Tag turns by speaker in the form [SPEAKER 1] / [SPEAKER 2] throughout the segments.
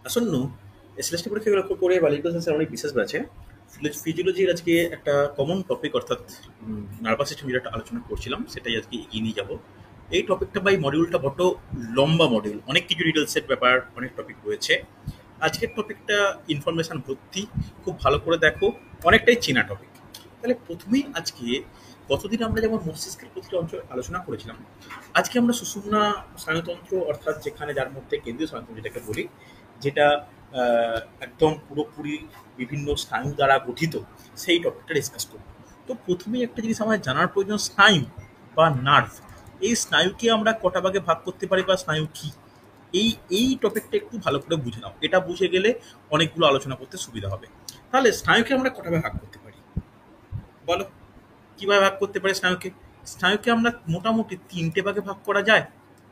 [SPEAKER 1] আসন্ন এসএলএসটি পরীক্ষা লক্ষ্য করে বা লিগাল সায়েন্সের অনেক বিশেষ ব্যাচে ফিজিওলজির আজকে একটা কমন টপিক অর্থাৎ নার্ভাস সিস্টেম যেটা আলোচনা করছিলাম সেটাই আজকে এগিয়ে নিয়ে যাবো। এই টপিকটা বা এই মডিউলটা বড্ড লম্বা মডিউল, অনেক কিছু ডিটেলসের ব্যাপার, অনেক টপিক রয়েছে। আজকের টপিকটা ইনফরমেশন ভর্তি, খুব ভালো করে দেখো, অনেকটাই চেনা টপিক। তাহলে প্রথমেই আজকে গতদিন আমরা যেমন মস্তিষ্কের প্রতিটি অঞ্চল আলোচনা করেছিলাম, আজকে আমরা সুষুম্না স্নায়ুতন্ত্র অর্থাৎ যেখানে যার মধ্যে কেন্দ্রীয় স্নায়ুতন্ত্র যেটাকে বলি, যেটা একদম পুরোপুরি বিভিন্ন স্নায়ু দ্বারা গঠিত, সেই টপিকটা ডিসকাস করব। তো প্রথমেই একটা জিনিস আমার জানার প্রয়োজন, স্নায়ু বা নার্ভ, এই স্নায়ুকে আমরা কটা ভাগে ভাগ করতে পারি বা স্নায়ু কি, এই এই টপিকটা একটু ভালো করে বুঝে নাও। এটা বুঝে গেলে অনেকগুলো আলোচনা করতে সুবিধা হবে। তাহলে স্নায়ুকে আমরা কটা ভাগে ভাগ করতে পারি বলো, কিভাবে ভাগ করতে পারি স্নায়ুকে? স্নায়ুকে আমরা মোটামুটি তিনটে ভাগে ভাগ করা যায়।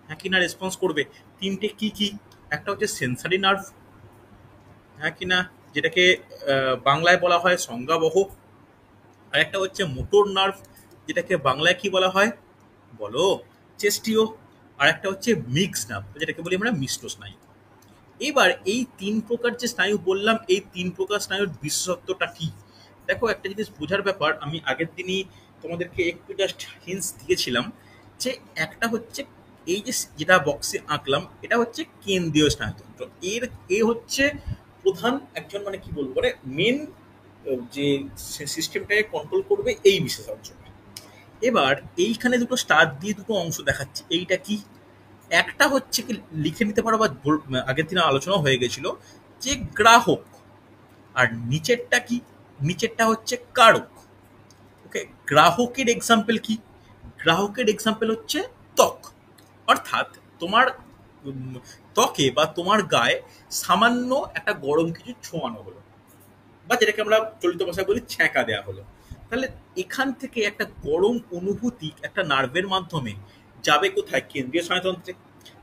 [SPEAKER 1] হ্যাঁ কি না রেসপন্স করবে? তিনটে কি কি? একটা হচ্ছে সেন্সারি নার্ভ, হ্যাঁ কি না, যেটাকে বাংলায় বলা হয় সংজ্ঞাবহ। আর একটা হচ্ছে মোটর নার্ভ, যেটাকে বাংলায় কি বলা হয় বলো, চেস্টিও। আর একটা হচ্ছে মিক্স নার্ভ, যেটাকে বলি আমরা মিশ্র স্নায়ু। এবার এই তিন প্রকার যে স্নায়ু বললাম, এই তিন প্রকার স্নায়ুর বিশেষত্বটা কি? দেখো, একটা জিনিস বোঝার ব্যাপার, আমি আগের দিনই তোমাদেরকে একটু জাস্ট হিন্টস দিয়েছিলাম যে একটা হচ্ছে এই যে যেটা বক্সে আঁকলাম, এটা হচ্ছে কেন্দ্রীয় স্নায়ুতন্ত্র। এ হচ্ছে প্রধান একজন, মানে কি বলবো, মানে মেন যে সিস্টেমটাকে কন্ট্রোল করবে এই বিশেষ অঞ্চলটা। এবার এইখানে দুটো স্টার দিয়ে দুটো অংশ দেখাচ্ছে, এইটা কি? একটা হচ্ছে কি, লিখে নিতে পারো বা আগের দিনে আলোচনা হয়ে গেছিল, যে গ্রাহক। আর নিচেরটা কি? নিচেরটা হচ্ছে কারক। ওকে, গ্রাহকের এক্সাম্পল কি? গ্রাহকের এক্সাম্পল হচ্ছে ত্বক। অর্থাৎ তোমার উম, ত্বকে বা তোমার গায়ে সামান্য একটা গরম কিছু ছোঁয়ানো হলো, বা যেটাকে আমরা চলিত ভাষায় বলি ছ্যাঁকা দেওয়া হলো। তাহলে এখান থেকে একটা গরম অনুভূতি একটা নার্ভের মাধ্যমে যাবে কোথায়? কেন্দ্রীয় স্নায়ুতন্ত্রে।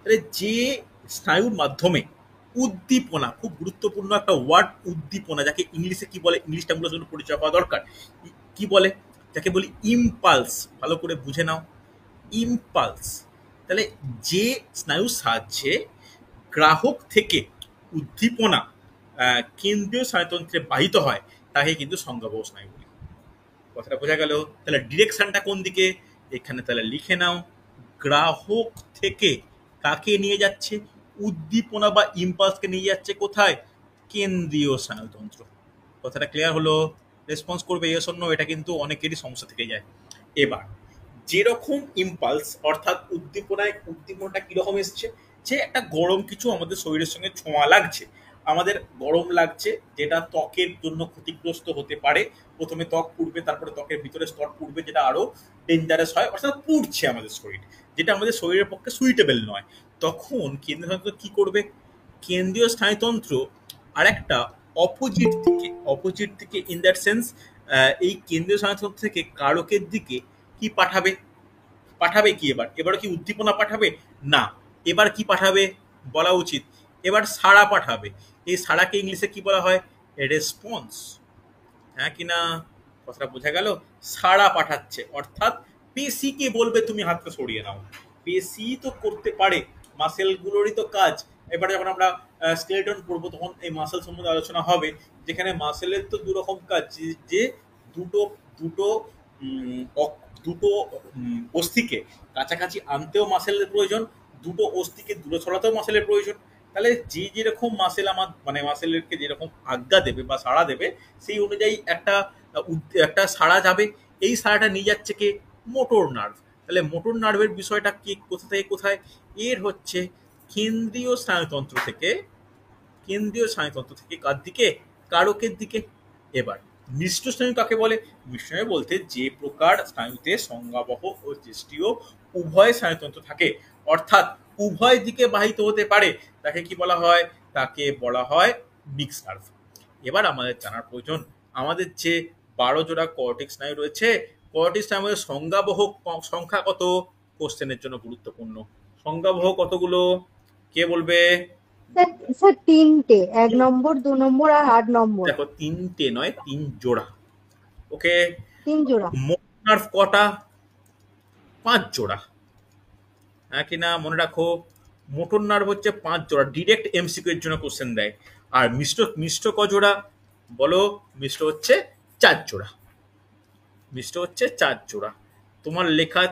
[SPEAKER 1] তাহলে যে স্নায়ুর মাধ্যমে উদ্দীপনা, খুব গুরুত্বপূর্ণ একটা ওয়ার্ড উদ্দীপনা, যাকে ইংলিশে কি বলে, ইংলিশটা মূলত পরিচয় হওয়া দরকার। কি বলে? যাকে বলি ইম্পালস। ভালো করে বুঝে নাও, ইম্পালস। তাহলে যে স্নায়ুর সাহায্যে গ্রাহক থেকে উদ্দীপনা কেন্দ্রীয় স্নায়ুতন্ত্রে বাহিত হয়, তাকে কিন্তু সংজ্ঞাবহ স্নায়ু বলি। কথাটা বোঝা গেল? তাহলে ডিরেকশনটা কোন দিকে? এখানে তাহলে লিখে নাও, গ্রাহক থেকে কাকে নিয়ে যাচ্ছে? উদ্দীপনা বা ইম্পালসকে নিয়ে যাচ্ছে কোথায়? কেন্দ্রীয় স্নায়ুতন্ত্র। কথাটা ক্লিয়ার হলো? রেসপন্স করবে ইয়েস অর নো, এটা কিন্তু অনেকেরই সমস্যা থেকে যায়। এবার যেরকম ইম্পালস অর্থাৎ উদ্দীপনাটা কিরকম এসছে, যে একটা গরম কিছু আমাদের শরীরের সঙ্গে ছোঁয়া লাগছে, আমাদের গরম লাগছে, যেটা ত্বকের জন্য ক্ষতিগ্রস্ত হতে পারে। প্রথমে ত্বক পুড়বে, তারপরে ত্বকের ভিতরে স্তর পুড়বে, যেটা আরো ডেঞ্জারাস হয়, অর্থাৎ পুড়ছে আমাদের শরীর, যেটা আমাদের শরীরের পক্ষে সুইটেবল নয়। তখন কেন্দ্রীয় স্নায়ুতন্ত্র কি করবে? কেন্দ্রীয় স্নায়ুতন্ত্র আর একটা অপোজিট দিকে ইন দ্যাট সেন্স, এই কেন্দ্রীয় স্নায়ুতন্ত্র থেকে কারকের দিকে কি পাঠাবে? পাঠাবে কি এবার? এবার কি উদ্দীপনা পাঠাবে? না। এবার কি পাঠাবে বলা উচিত? এবার সাড়া পাঠাবে। এই সাড়াকে ইংলিশে কি বলা হয়? রেসপন্স। হ্যাঁ কি না? কথাটা বোঝা গেল? সাড়া পাঠাচ্ছে, অর্থাৎ পেশিকে বলবে তুমি হাতটা সরিয়ে নাও। পেশি তো করতে পারে, মাসেলগুলোরই তো কাজ। এবারে যখন আমরা স্কেলেটন পড়বো, তখন এই মাসেল সম্বন্ধে আলোচনা হবে, যেখানে মাসেলের তো দুরকম কাজ, যে দুটো দুটো দুটো অস্থিকে কাছাকাছি আনতেও মাসেলের প্রয়োজন, দুটো অস্থিকে দূরে ছড়াতেও মাসেলের প্রয়োজন। তাহলে যে যেরকম মাসেল আমার, মানে মাসেলকে যেরকম আজ্ঞা দেবে বা সাড়া দেবে, সেই অনুযায়ী একটা সাড়া যাবে। এই সাড়াটা নিয়ে যাচ্ছে কে? Motor nerve. তাহলে মোটর নার্ভের বিষয়টা কি, কোথা থেকে কোথায়? এর হচ্ছে কেন্দ্রীয় স্নায়ুতন্ত্র থেকে, কেন্দ্রীয় স্নায়ুতন্ত্র থেকে কার দিকে? কারকের দিকে। এবার মিশ্র স্নায়ু কাকে বলে? মিশ্র স্নায়ু বলতে যে প্রকার স্নায়ুতে সংজ্ঞাবহ ও চেষ্টীয় উভয় স্নায়ুতন্ত্র থাকে, অর্থাৎ উভয় দিকে বাহিত হতে পারে, তাকে কি বলা হয়? তাকে বলা হয় মিক্স নার্ভ। এবার আমাদের জানার প্রয়োজন, আমাদের যে 12 জোড়া কর্টিক স্নায়ু রয়েছে, কর্টিক স্নায়ুর সংজ্ঞাবহ সংখ্যা কত? কোশ্চেনের জন্য গুরুত্বপূর্ণ। সংজ্ঞাবহ কতগুলো? কে বলবে?
[SPEAKER 2] স্যার স্যার তিনটে, 1 নম্বর, 2 নম্বর আর 8 নম্বর।
[SPEAKER 1] দেখো, তিনটে নয়, 3 জোড়া। ওকে।
[SPEAKER 2] 3 জোড়া।
[SPEAKER 1] মোটর কটা? 5 জোড়া। হ্যাঁ কি না? মনে রাখো, মোটর নার্ভ হচ্ছে 5 জোড়া, ডিরেক্ট এমসিকিউ এর জন্য কোশ্চেন দেয়। আর মিশ্র মিশ্র ক জোড়া বলো? মিশ্র হচ্ছে 4 জোড়া, মিশ্র হচ্ছে 4 জোড়া।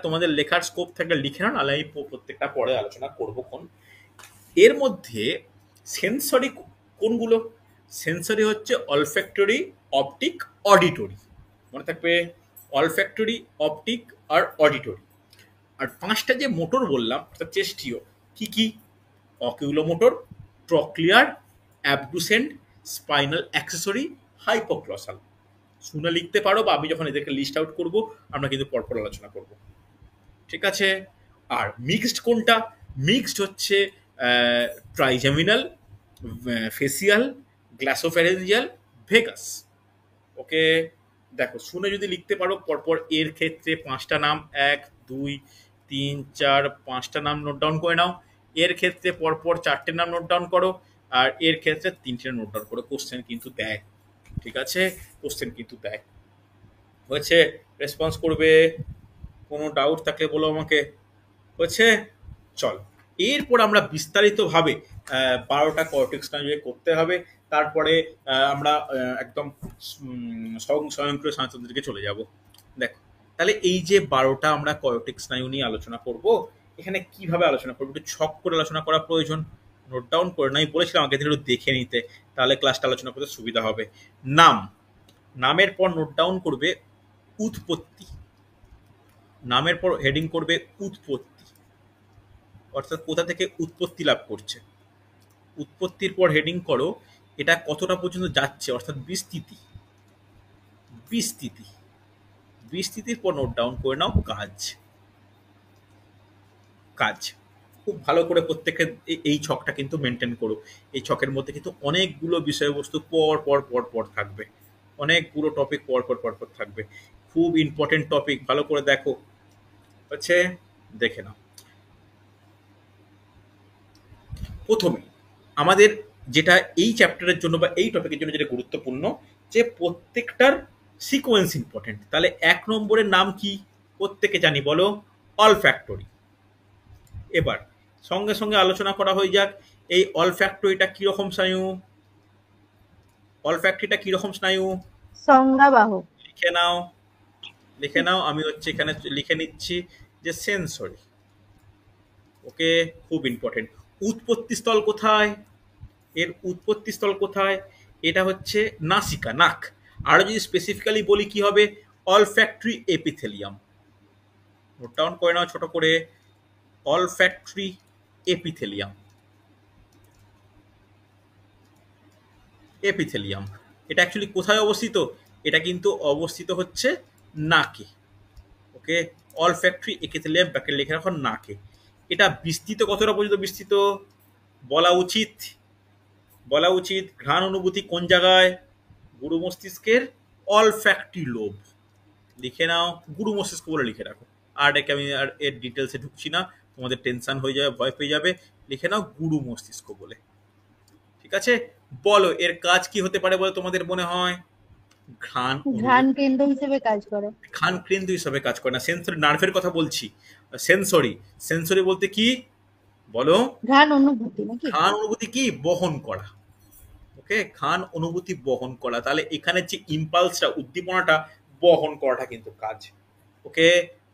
[SPEAKER 1] তোমাদের লেখার স্কোপ থাকলে লিখে নাও, নাহলে আমি প্রত্যেকটা পরে আলোচনা করবো কোন। এর মধ্যে সেন্সরি কোনগুলো? সেন্সরি হচ্ছে অলফ্যাক্টরি, অপটিক, অডিটরি। মনে থাকবে, অলফ্যাক্টরি, অপটিক আর অডিটরি। আর 5টা যে মোটর বললাম অর্থাৎ চেস্টীয়, কি কি? Oculomotor, trochlear, abducent, spinal accessory, hypoglossal. শুনে লিখতে পারো, বা আমি যখন এদেরকে লিস্ট আউট করব আমরা কিন্তু পরপর আলোচনা করব, ঠিক আছে? আর মিক্সড কোনটা? মিক্সড হচ্ছে ট্রাইজেমিনাল, ফেসিয়াল, গ্লাসোফ্যারেঞ্জিয়াল, ভেগাস। ওকে, দেখো শুনে যদি লিখতে পারো পরপর, এর ক্ষেত্রে 5টা নাম, 1 2 3 4 5টা নাম নোট ডাউন করে নাও। এর ক্ষেত্রে পরপর 4টে নাম নোট ডাউন করো, আর এর ক্ষেত্রে 3টে নোট ডাউন করো। কোশ্চেন কিন্তু দেয়, ঠিক আছে? কোশ্চেন কিন্তু দেয়। হয়েছে? রেসপন্স করবে, কোনো ডাউট থাকলে বলো আমাকে। হয়েছে? চল, এরপর আমরা বিস্তারিতভাবে 12টা কর্টেক্স নার্ভ করতে হবে। তারপরে আমরা একদম স্বয়ংক্রিয় স্নায়ুতন্ত্রের দিকে চলে যাব। দেখো, তাহলে এই যে 12টা আমরা কর্টেক্স স্নায়ু নিয়ে আলোচনা করব, এখানে কিভাবে আলোচনা করবো একটু ছক করে আলোচনা করা প্রয়োজন। নোট ডাউন করে নাই বলেছিলাম আগে থেকে একটু দেখে নিতে, তাহলে ক্লাসটা আলোচনা করতে সুবিধা হবে। নাম, নামের পর নোট ডাউন করবে উৎপত্তি, নামের পর হেডিং করবে উৎপত্তি, অর্থাৎ কোথা থেকে উৎপত্তি লাভ করছে। উৎপত্তির পর হেডিং করো এটা কতটা পর্যন্ত যাচ্ছে, অর্থাৎ বিস্তৃতি। বিস্তৃতি, বিস্তৃতির পর নোট ডাউন করে নাও কাজ। কাজ খুব ভালো করে প্রত্যেকের এই ছকটা কিন্তু মেনটেন করো। এই ছকের মধ্যে কিন্তু অনেকগুলো বিষয়বস্তু পর পর পর পর থাকবে, অনেকগুলো টপিক পর পর পর পর থাকবে। খুব ইম্পর্টেন্ট টপিক, ভালো করে দেখো, হচ্ছে দেখে নাও। প্রথমে আমাদের যেটা এই চ্যাপ্টারের জন্য বা এই টপিকের জন্য যেটা গুরুত্বপূর্ণ, যে প্রত্যেকটার সিকোয়েন্স ইম্পর্টেন্ট। তাহলে 1 নম্বরের নাম কি প্রত্যেকে জানি, বলো? অলফ্যাক্টরি। এবার সঙ্গে সঙ্গে আলোচনা করা হয়ে যাক, এই অলফ্যাক্টরিটা কিরকম স্নায়ু? অলফ্যাক্টরিটা কিরকম স্নায়ু?
[SPEAKER 2] সংজ্ঞাবাহক।
[SPEAKER 1] লিখে নাও, লিখে নাও। আমি হচ্ছে এখানে লিখে নিচ্ছি যে সেন্সরি। ওকে, খুব ইম্পর্টেন্ট। উৎপত্তি স্থল কোথায়? এর উৎপত্তি স্থল কোথায়? এটা হচ্ছে নাসিকা, নাক। আরো যদি স্পেসিফিক্যালি বলি কি হবে? Olfactory epithelium. নোট ডাউন করে নাও ছোট করে, অলফ্যাক্টরি এপিথেলিয়াম। এপিথেলিয়াম এটা অ্যাকচুয়ালি কোথায় অবস্থিত? এটা কিন্তু অবস্থিত হচ্ছে নাকে। ওকে, অলফ্যাক্টরি এপিথেলিয়াম ব্যাকে লিখে রাখো নাকে। এটা বিস্তৃত কতটা পর্যন্ত বিস্তৃত বলা উচিত? বলা উচিত ঘ্রাণ অনুভূতি কোন জায়গায়? গুরু মস্তিষ্কের অলফ্যাক্টরি লোব। লিখে নাও, গুরু মস্তিষ্ক বলে লিখে রাখো। আর একে আমি আর এর ডিটেলসে ঢুকছি না, তোমাদের টেনশন হয়ে যাবে, ভয় পেয়ে যাবে। লিখে নাও গুরু মস্তিষ্ক বলে, ঠিক আছে? বলো এর কাজ কি হতে পারে বলে তোমাদের মনে হয়? ঘ্রাণ
[SPEAKER 2] ঘ্রাণ কেন্দ্র হিসেবে কাজ করে।
[SPEAKER 1] ঘ্রাণ কেন্দ্র হিসাবে কাজ করে না, সেন্সরি নার্ভের কথা বলছি। সেন্সরি, সেন্সরি বলতে কি বলো?
[SPEAKER 2] ঘ্রাণ অনুভূতি নাকি?
[SPEAKER 1] ঘ্রাণ অনুভূতি কি বহন করা। ওকে, ঘ্রাণ অনুভূতি বহন করা। তাহলে এখানে যে ইম্পালসটা, উদ্দীপনাটা বহন করাটা কিন্তু কাজ। ওকে,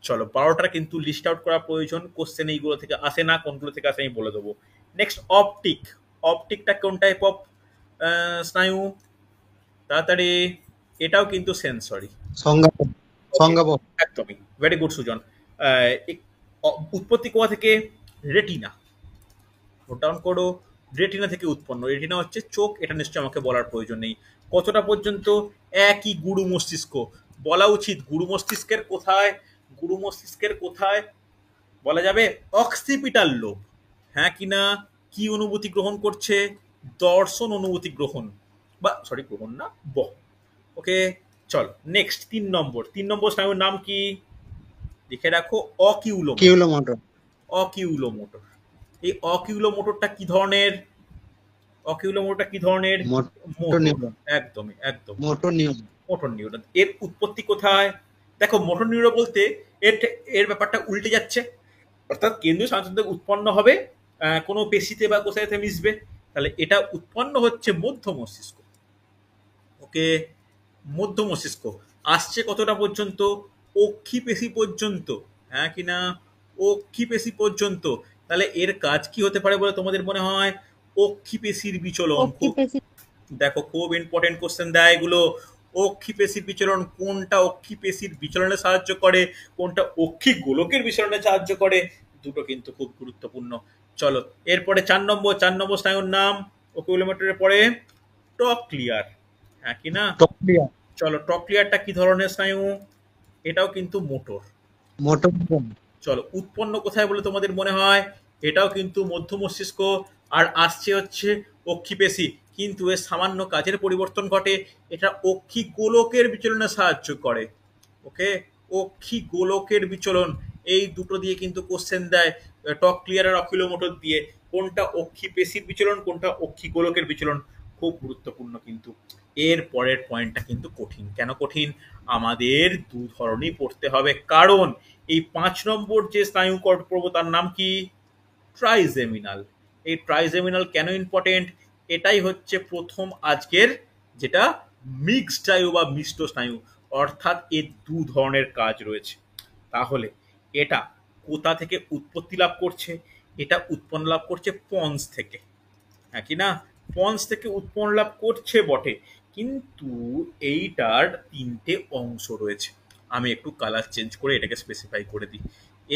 [SPEAKER 1] চলো 12টার কিন্তু লিস্ট আউট করা প্রয়োজন। কোশ্চেন এইগুলো থেকে আসে না, কোনগুলো থেকে আসে আমি বলে দেবো। Next optic. অপটিকটা কোন টাইপ অফ স্নায়ু? তাড়াতাড়ি, এটাও কিন্তু সেন্সরি।
[SPEAKER 3] সংজ্ঞাবহ।
[SPEAKER 1] একদমই, ভেরি গুড সুজন। উৎপত্তি কোথা থেকে? রেটিনা। নোট ডাউন করো, রেটিনা থেকে উৎপন্ন। রেটিনা হচ্ছে চোখ, এটা নিশ্চয়ই আমাকে বলার প্রয়োজন নেই। কতটা পর্যন্ত? একই গুরু মস্তিষ্ক। বলা উচিত গুরু মস্তিষ্কের কোথায়? গুরু মস্তিষ্কের কোথায় বলা যাবে? Occipital lobe. হ্যাঁ কি না? কি অনুভূতি গ্রহণ করছে? দর্শন অনুভূতি গ্রহণ, বা সরি গ্রহণ না, বহন। ওকে, চল নেক্সট 3 নম্বর। 3 নম্বর স্নায়ুর নাম কি? লিখে রাখো অকিউলোমোটর।
[SPEAKER 3] কিউলোমোটর।
[SPEAKER 1] অকিউলোমোটর। এই অকিউলোমোটরটা কি ধরনের? অকিউলোমোটরটা কি ধরনের?
[SPEAKER 3] Motor neuron.
[SPEAKER 1] একদমই, একদম
[SPEAKER 3] মোটর নিউরন।
[SPEAKER 1] Motor neuron. এর উৎপত্তি কোথায়? দেখো, মোটর নিউরন বলতে এর এর ব্যাপারটা উল্টে যাচ্ছে, অর্থাৎ কেন্দ্রীয় স্নায়ুতন্ত্র উৎপন্ন হবে কোনো পেশিতে বা কোথায় মিশবে, তাহলে এটা উৎপন্ন হচ্ছে মধ্য মস্তিষ্ক। ওকে, মধ্য মস্তিষ্ক আসছে কতটা পর্যন্ত? অক্ষি পেশি পর্যন্ত, হ্যাঁ কিনা? অক্ষি পেশি পর্যন্ত। তাহলে এর কাজ কি হতে পারে বলে তোমাদের মনে হয়? অক্ষি পেশির বিচলন।
[SPEAKER 2] অক্ষি পেশি।
[SPEAKER 1] দেখো খুব ইম্পর্টেন্ট কোশ্চেন দেয় এগুলো। অক্ষি পেশির বিচলন, কোনটা অক্ষি পেশির বিচলনে সাহায্য করে, কোনটা অক্ষি গোলকের বিচলনে সাহায্য করে, দুটো কিন্তু খুব গুরুত্বপূর্ণ। চলো এরপরে 4 নম্বর স্নায়ুর নাম ওকিউলোমিটারের পরে টকলিয়ার, হ্যাঁ কি না?
[SPEAKER 3] টকলিয়া,
[SPEAKER 1] চলো টকলিয়ারটা কি ধরনের স্নায়ু? এটাও কিন্তু মোটর।
[SPEAKER 3] মোটর।
[SPEAKER 1] চলো উৎপন্ন কোথায় বলে তোমাদের মনে হয়? এটাও কিন্তু মধ্য মস্তিষ্ক, আর আসছে হচ্ছে অক্ষিপেশি, কিন্তু এর সামান্য কাজের পরিবর্তন ঘটে। এটা অক্ষি গোলকের বিচলনে সাহায্য করে। ওকে, অক্ষি গোলকের বিচলন, এই দুটো দিয়ে কিন্তু কোশ্চেন দেয়, টক ক্লিয়ার আর অকিলোমোটর দিয়ে। কোনটা অক্ষি পেশির বিচলন, কোনটা অক্ষি গোলকের বিচলন, খুব গুরুত্বপূর্ণ কিন্তু। এর পরের পয়েন্টটা কিন্তু কঠিন। কেন কঠিন? আমাদের দু ধরনই পড়তে হবে, কারণ এই 5 নম্বর যে স্নায়ু পড়ব তার নাম কি? ট্রাইজেমিনাল। এই ট্রাইজেমিনাল কেন ইম্পর্টেন্ট? এটাই হচ্ছে প্রথম আজকের যেটা মিক্সড স্নায়ু বা মিষ্ট স্নায়ু, অর্থাৎ এর দু ধরনের কাজ রয়েছে। তাহলে এটা কোথা থেকে উৎপত্তি লাভ করছে? এটা উৎপন্ন লাভ করছে পন্স থেকে, হ্যাঁ কি না? পন্স থেকে উৎপন্ন লাভ করছে বটে, কিন্তু এইটার 3টে অংশ রয়েছে। আমি একটু কালার চেঞ্জ করে এটাকে স্পেসিফাই করে দিই।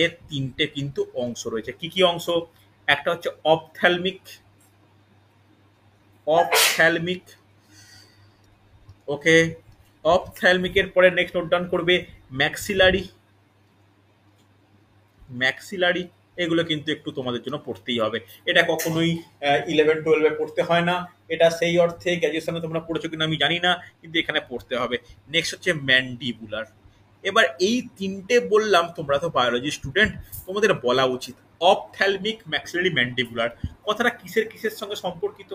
[SPEAKER 1] এর 3টে কিন্তু অংশ রয়েছে। কি কি অংশ? একটা হচ্ছে অপথ্যালমিক, অপথ্যালমিক, ওকে। অপথ্যালমিকের পরে নেক্সট নোট ডাউন করবে ম্যাক্সিলারি, ম্যাক্সিলারি। এগুলো কিন্তু একটু তোমাদের জন্য পড়তেই হবে। এটা কখনোই 11-12 পড়তে হয় না, এটা সেই অর্থে গ্র্যাজুয়েশনে তোমরা পড়েছো কিনা আমি জানি না, কিন্তু এখানে পড়তে হবে। নেক্সট হচ্ছে ম্যান্ডিবুলার। এবার এই 3টে বললাম, তোমরা তো বায়োলজি স্টুডেন্ট, তোমাদের বলা উচিত অপথ্যালমিক, ম্যাক্সিলারি, ম্যান্ডিবুলার কথাটা কিসের কিসের সঙ্গে সম্পর্কিত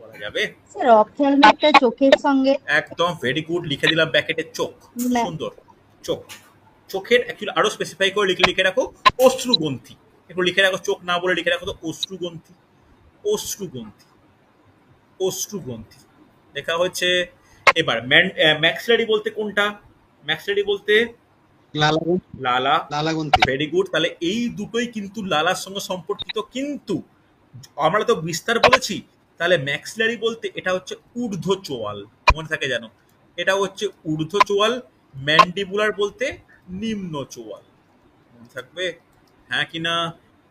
[SPEAKER 1] বলা যাবে?
[SPEAKER 2] স্যার অপথ্যালমিকটা চোখের সঙ্গে।
[SPEAKER 1] একদম ভেরি গুড, লিখে দিলাম ব্যাকেটে চোখ, সুন্দর। চোখ, চোখের অ্যাকচুয়ালি আরো স্পেসিফাই করে লিখে লিখে রাখো অশ্রুগ্রন্থি। একটু লিখে রাখো, চোখ না বলে লিখে রাখো তো অশ্রুগ্রন্থি, অশ্রুগ্রন্থি, অশ্রুগ্রন্থি লেখা হচ্ছে। এবার ম্যাক্সিলারি বলতে কোনটা? ম্যাক্সিলারি বলতে লালা,
[SPEAKER 3] লালাগ্রন্থি।
[SPEAKER 1] Very good. তাহলে এই দুটোই কিন্তু লালার সঙ্গে সম্পর্কিত, কিন্তু আমরা তো বিস্তার বলেছি, তাহলে ম্যাক্সিলারি বলতে এটা হচ্ছে ঊর্ধ্ব চোয়াল, মনে থাকে জানো, এটা হচ্ছে ঊর্ধ্ব চোয়াল। ম্যান্ডিবুলার বলতে নিম্ন চোয়াল, মনে থাকবে, হ্যাঁ কি না?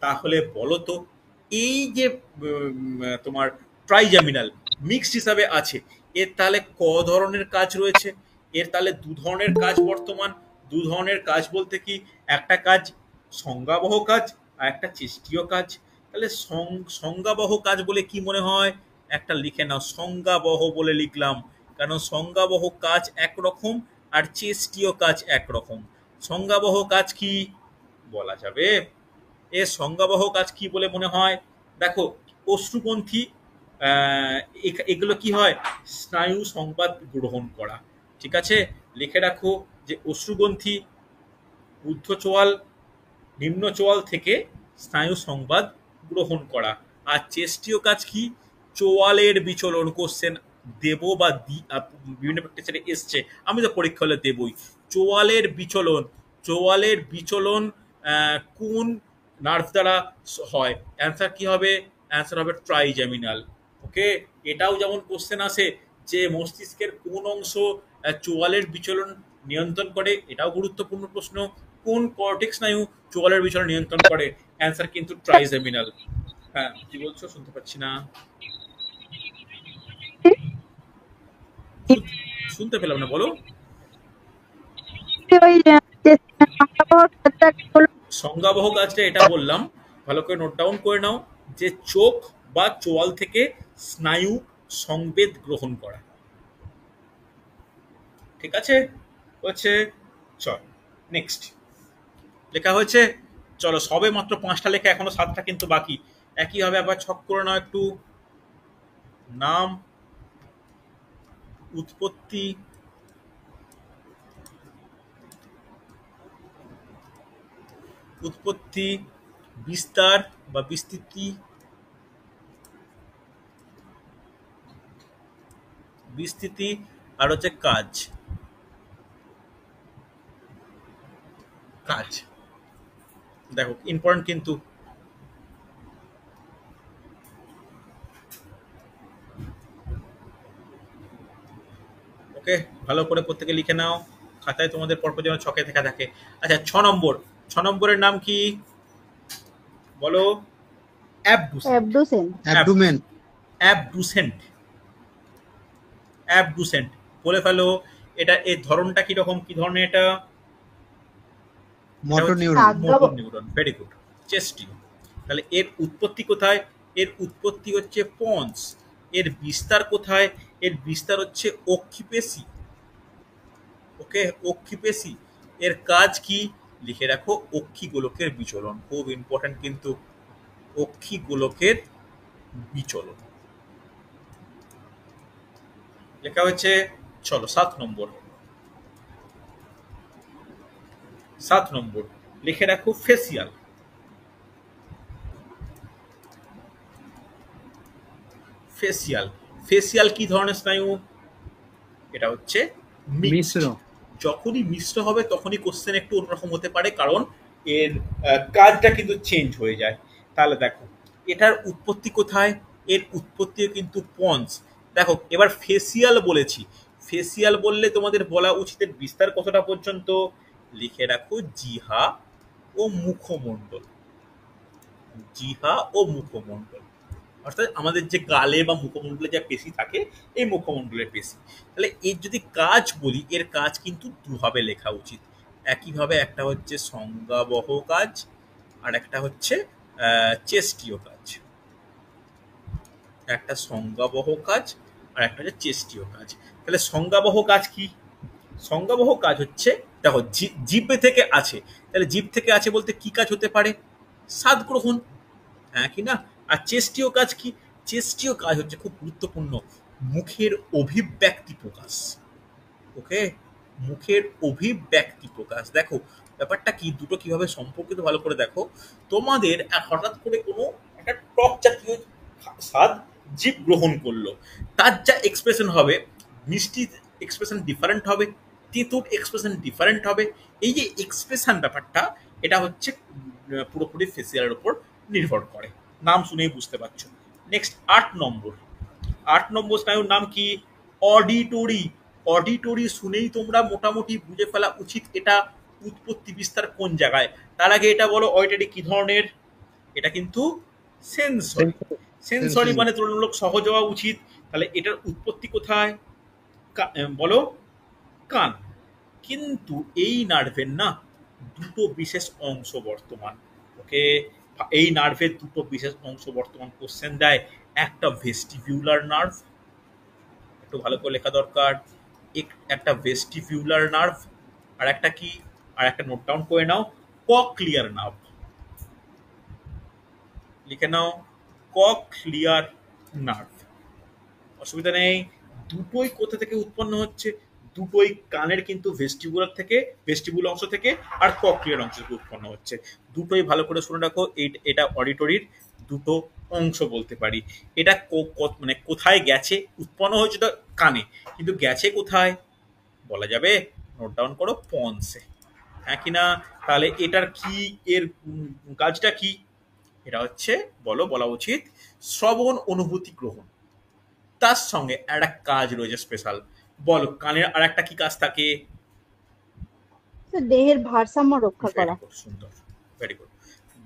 [SPEAKER 1] তাহলে বলো তো, এই যে তোমার ট্রাইজামিনাল মিক্সড হিসাবে আছে, এর তাহলে ক ধরনের কাজ রয়েছে? এর তাহলে দু ধরনের কাজ বর্তমান। দু ধরনের কাজ বলতে কি? একটা কাজ সংজ্ঞাবহ কাজ, আর একটা চেষ্টীয় কাজ। তাহলে সংজ্ঞাবহ কাজ বলে কি মনে হয়? একটা লিখে নাও, সংজ্ঞাবহ বলে লিখলাম, কারণ সংজ্ঞাবহ কাজ একরকম আর চেষ্টীয় কাজ একরকম। সংজ্ঞাবহ কাজ কি বলা যাবে? এর সংজ্ঞাবহ কাজ কি বলে মনে হয়? দেখো অশ্রুগ্রন্থি, এগুলো কি হয়? স্নায়ু সংবাদ গ্রহণ করা, ঠিক আছে? লিখে রাখো যে অশ্রুগ্রন্থি ঊর্ধ্ব চোয়াল, নিম্ন চোয়াল থেকে স্নায়ু সংবাদ গ্রহণ করা। আর চেষ্টীয় কাজ কি? চোয়ালের বিচলন। কোশ্চেন দেব বা বিভিন্ন প্র্যাকটিসে এসছে, আমি তো পরীক্ষা হলে দেবই। চোয়ালের বিচলন, চোয়ালের বিচলন কোন নার্ভ দ্বারা হয়? অ্যান্সার কি হবে? অ্যান্সার হবে ট্রাইজেমিনাল। ওকে, এটাও যেমন কোশ্চেন আসে যে মস্তিষ্কের কোন অংশ চোয়ালের বিচলন নিয়ন্ত্রণ করে, এটাও গুরুত্বপূর্ণ প্রশ্ন। কোন কর্টেক্স স্নায়ু চোয়ালের বিচলন নিয়ন্ত্রণ করে? অ্যান্সার কিন্তু ট্রাইজেমিনাল। হ্যাঁ, কি বলছো? শুনতে পাচ্ছি না, শুনতে পেলাম না, বলো। সংজ্ঞাবহ কাজটা এটা বললাম, ভালো করে নোট ডাউন করে নাও, যে চোখ বা চোয়াল থেকে স্নায়ু সংবেদ গ্রহণ করা, ঠিক আছে? হচ্ছে, চল নেক্সট লেখা হয়েছে। চলো সবে মাত্র 5টা লেখা, এখনো 7টা কিন্তু বাকি। একই হবে, আবার ছক করে নাও একটু। নাম, উৎপত্তি, উৎপত্তি, বিস্তার বা বিস্তৃতি, বিস্তৃতি আর হচ্ছে কাজ। কাজ দেখো ইম্পর্টেন্ট কিন্তু। ওকে, ভালো করে প্রত্যেকে লিখে নাও খাতায়, তোমাদের পরপর যেন ছকে দেখা থাকে। আচ্ছা, 6 নম্বর, 6 নম্বরের নাম কি বলো? Abducent.
[SPEAKER 2] Abducent.
[SPEAKER 3] Abdomen.
[SPEAKER 1] Abducent, abducent বলে ফেলো। এটা এর ধরনটা কি রকম, কি ধরনের এটা?
[SPEAKER 3] Motor neuron.
[SPEAKER 1] Motor neuron, very good. চেস্টিও। তাহলে এর উৎপত্তি কোথায়? এর উৎপত্তি হচ্ছে পন্স। এর বিস্তার কোথায়? এর বিস্তার হচ্ছে অক্ষিপেশি। ওকে, অক্ষিপেশি। এর কাজ কি লিখে রাখো? অক্ষি গোলকের বিচলন, খুব ইম্পর্টেন্ট কিন্তু। অক্ষি গোলকের বিচলন লেখা হয়েছে। চলো 7 নম্বর, 7 নম্বর লিখে রাখো ফেসিয়াল। ফেসিয়াল, ফেসিয়াল কি ধরনের স্নায়ু? এটা হচ্ছে
[SPEAKER 3] মিশ্র।
[SPEAKER 1] যখনই মিশ্র হবে তখনই কোশ্চেন একটু অন্যরকম হতে পারে, কারণ এর কাজটা কিন্তু চেঞ্জ হয়ে যায়। তাহলে দেখো এটার উৎপত্তি কোথায়? এর উৎপত্তিও কিন্তু পন্স। দেখো এবার ফেসিয়াল বলেছি, ফেসিয়াল বললে তোমাদের বলা উচিত এর বিস্তার কতটা পর্যন্ত। লিখে রাখো জিহা ও মুখমণ্ডল। জিহা ও মুখমণ্ডল, অর্থাৎ আমাদের যে গালে বা মুখমণ্ডলে যে পেশি থাকে, এই মুখমণ্ডলের পেশি। তাহলে এর যদি কাজ বলি, এর কাজ কিন্তু দুভাবে লেখা উচিত। একইভাবে একটা হচ্ছে সংজ্ঞাবহ কাজ, আর একটা হচ্ছে চেষ্টীয় কাজ। একটা সংজ্ঞাবহ কাজ আর একটা হচ্ছে চেষ্টীয় কাজ। তাহলে সংজ্ঞাবহ কাজ কি? সংজ্ঞাবহ কাজ হচ্ছে, দেখো জিভে থেকে আছে, তাহলে জিভ থেকে আছে বলতে কি কাজ হতে পারে? স্বাদ গ্রহণ, হ্যাঁ কি না? আর চেষ্টীয় কাজ কি? চেষ্টীয় কাজ হচ্ছে খুব গুরুত্বপূর্ণ, মুখের অভিব্যক্তি প্রকাশ। ওকে, মুখের অভিব্যক্তি প্রকাশ। দেখো ব্যাপারটা কি, দুটো কিভাবে সম্পর্কিত ভালো করে দেখো। তোমাদের হঠাৎ করে কোনো একটা টক জাতীয় স্বাদ জীব গ্রহণ করলো, তার যা এক্সপ্রেশন হবে, মিষ্টির এক্সপ্রেশন ডিফারেন্ট হবে, তেঁতুর এক্সপ্রেশন ডিফারেন্ট হবে। এই যে এক্সপ্রেশন ব্যাপারটা, এটা হচ্ছে পুরোপুরি ফেসিয়ালের উপর নির্ভর করে। নাম শুনেই বুঝতে পারছো। নেক্সট 8 নম্বর, 8 নম্বর স্নায়ুর নাম কি? অডিটরি। অডিটরি শুনেই তোমরা মোটামুটি বুঝে ফেলা উচিত এটা উৎপত্তি বিস্তার কোন জায়গায়। তার আগে এটা বলো, অডিটরি কি ধরনের? এটা কিন্তু সেন্সরি। সেন্সরি মানে তুলনামূলক সহজ হওয়া উচিত। তাহলে এটার উৎপত্তি কোথায়? বলো, কান। কিন্তু এই নার্ভের না দুটো বিশেষ অংশ বর্তমান। ওকে, এই নার্ভের দুটো বিশেষ অংশ বর্তমান কোশ্চেন দেয়। একটা ভেস্টিবিউলার নার্ভ, একটু ভালো করে লেখা দরকার। একটা ভেস্টিবিউলার নার্ভ, আর একটা কি, আর একটা নোট ডাউন করে নাও, কক্লিয়ার নার্ভ। লিখে নাও, কক্লিয়ার নার্ভ। অসুবিধা নেই। দুটোই কোথা থেকে উৎপন্ন হচ্ছে? দুটোই কানের কিন্তু ভেস্টিবুলার থেকে, ভেস্টিবুল অংশ থেকে, আর কক্লিয়ার অংশ থেকে উৎপন্ন হচ্ছে। দুটোই ভালো করে শুনে রাখো। এটা অডিটরির দুটো অংশ বলতে পারি। এটা মানে কোথায় গেছে? উৎপন্ন হয়েছে তো কানে, কিন্তু গেছে কোথায় বলা যাবে? নোট ডাউন করো, পন্সে, হ্যাঁ কি না? তাহলে এটার কি, এর কাজটা কি? এটা হচ্ছে বলা উচিত শ্রবণ অনুভূতি গ্রহণ। তার সঙ্গে একটা কাজ রয়েছে স্পেশাল। বলো, কানের আর একটা কি কাজ থাকে?
[SPEAKER 2] দেহের ভারসাম্য রক্ষা করা।
[SPEAKER 1] সুন্দর, ভেরি গুড।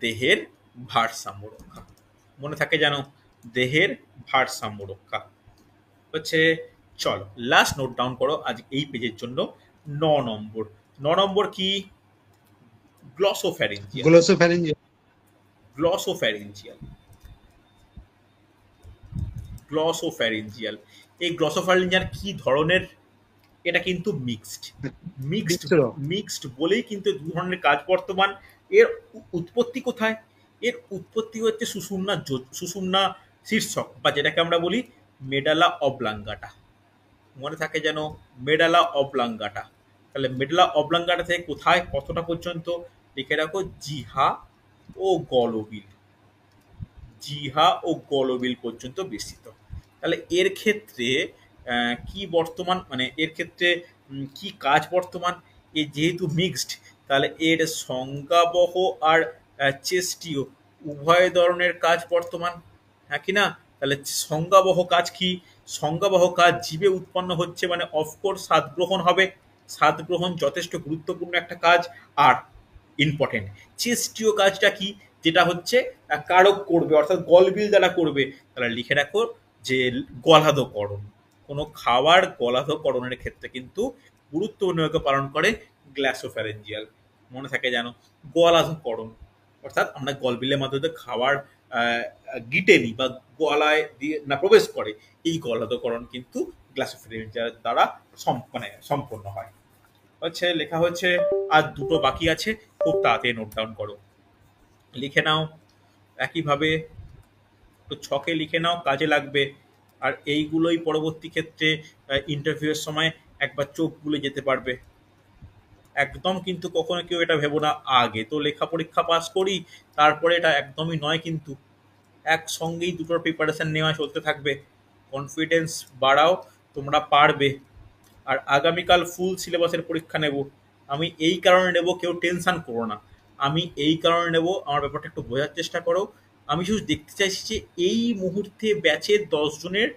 [SPEAKER 1] দেহের ভারসাম্য রক্ষা, মনে থাকে জানো? দেহের ভারসাম্য রক্ষা হচ্ছে। চলো লাস্ট নোট ডাউন করো আজ এই পেজের জন্য। 9 নম্বর, 9 নম্বর কি? গ্লসোফ্যারিঞ্জিয়াল।
[SPEAKER 3] গ্লোসোফ্যারিঞ্জিয়াল।
[SPEAKER 1] Glossopharyngeal, glossopharyngeal. এই গ্লসোফ্যারিঞ্জিয়াল কি ধরনের? এটা কিন্তু মিক্সড। মিক্সড বলেই কিন্তু দু ধরনের কাজ বর্তমান। এর উৎপত্তি কোথায়? এর উৎপত্তি হচ্ছে সুষুম্না শীর্ষক, বা যেটাকে আমরা বলি মেডালা অবলাঙ্গাটা। মনে থাকে যেন, মেডালা অবলাঙ্গাটা। তাহলে মেডালা অবলাঙ্গাটা থেকে কোথায়, কতটা পর্যন্ত? লিখে রাখো জিহা ও গলবিল, জিহা ও গলবিল পর্যন্ত বিস্তৃত। তাহলে এর ক্ষেত্রে কি বর্তমান, মানে এর ক্ষেত্রে কি কাজ বর্তমান? এ যেহেতু মিক্সড, তাহলে এর সংজ্ঞাবহ আর চেষ্টীয় উভয় ধরনের কাজ বর্তমান, হ্যাঁ কি না? তাহলে সংজ্ঞাবহ কাজ কি? সংজ্ঞাবহ কাজ জীবে উৎপন্ন হচ্ছে, মানে অফকোর্স স্বাদ গ্রহণ হবে। স্বাদ গ্রহণ যথেষ্ট গুরুত্বপূর্ণ একটা কাজ। আর ইম্পর্টেন্ট চেষ্টীয় কাজটা কি? যেটা হচ্ছে কারক করবে, অর্থাৎ গলবিল দ্বারা করবে। তাহলে লিখে রাখো যে গলাধকরণ, কোনো খাবার গলাধকরণের ক্ষেত্রে কিন্তু গুরুত্বপূর্ণ ভূমিকা পালন করে গ্লাসোফ্যারেঞ্জিয়াল। মনে থাকে যেন, গলাধকরণ অর্থাৎ আমরা গলবিলের মাধ্যমে খাবার গিটে নিই বা গলায় দিয়ে না প্রবেশ করে, এই গলাধকরণ কিন্তু গ্লাসোফ্যারেঞ্জিয়াল দ্বারা মানে সম্পন্ন হয়। হচ্ছে লেখা হচ্ছে, আর দুটো বাকি আছে, খুব তাড়াতাড়ি নোট ডাউন করো, লিখে নাও একইভাবে, তো ছকে লিখে নাও, কাজে লাগবে। আর এইগুলোই পরবর্তী ক্ষেত্রে ইন্টারভিউয়ের সময় একবার চোখ বুলে যেতে পারবে। একদম কিন্তু কখনো কেউ এটা ভেবো না আগে তো লেখা পরীক্ষা পাস করি তারপরে, এটা একদমই নয় কিন্তু। একসঙ্গেই দুটোর প্রিপারেশন নেওয়া চলতে থাকবে। কনফিডেন্স বাড়াও, তোমরা পারবে। আর আগামীকাল ফুল সিলেবাসের পরীক্ষা নেব। আমি এই কারণে নেব, কেউ টেনশন করো না, আমি এই কারণে নেব, আমার ব্যাপারটা একটু বোঝার চেষ্টা করো। আমি শুধু দেখতে চাইছি যে এই মুহূর্তে ব্যাচের 10 জনের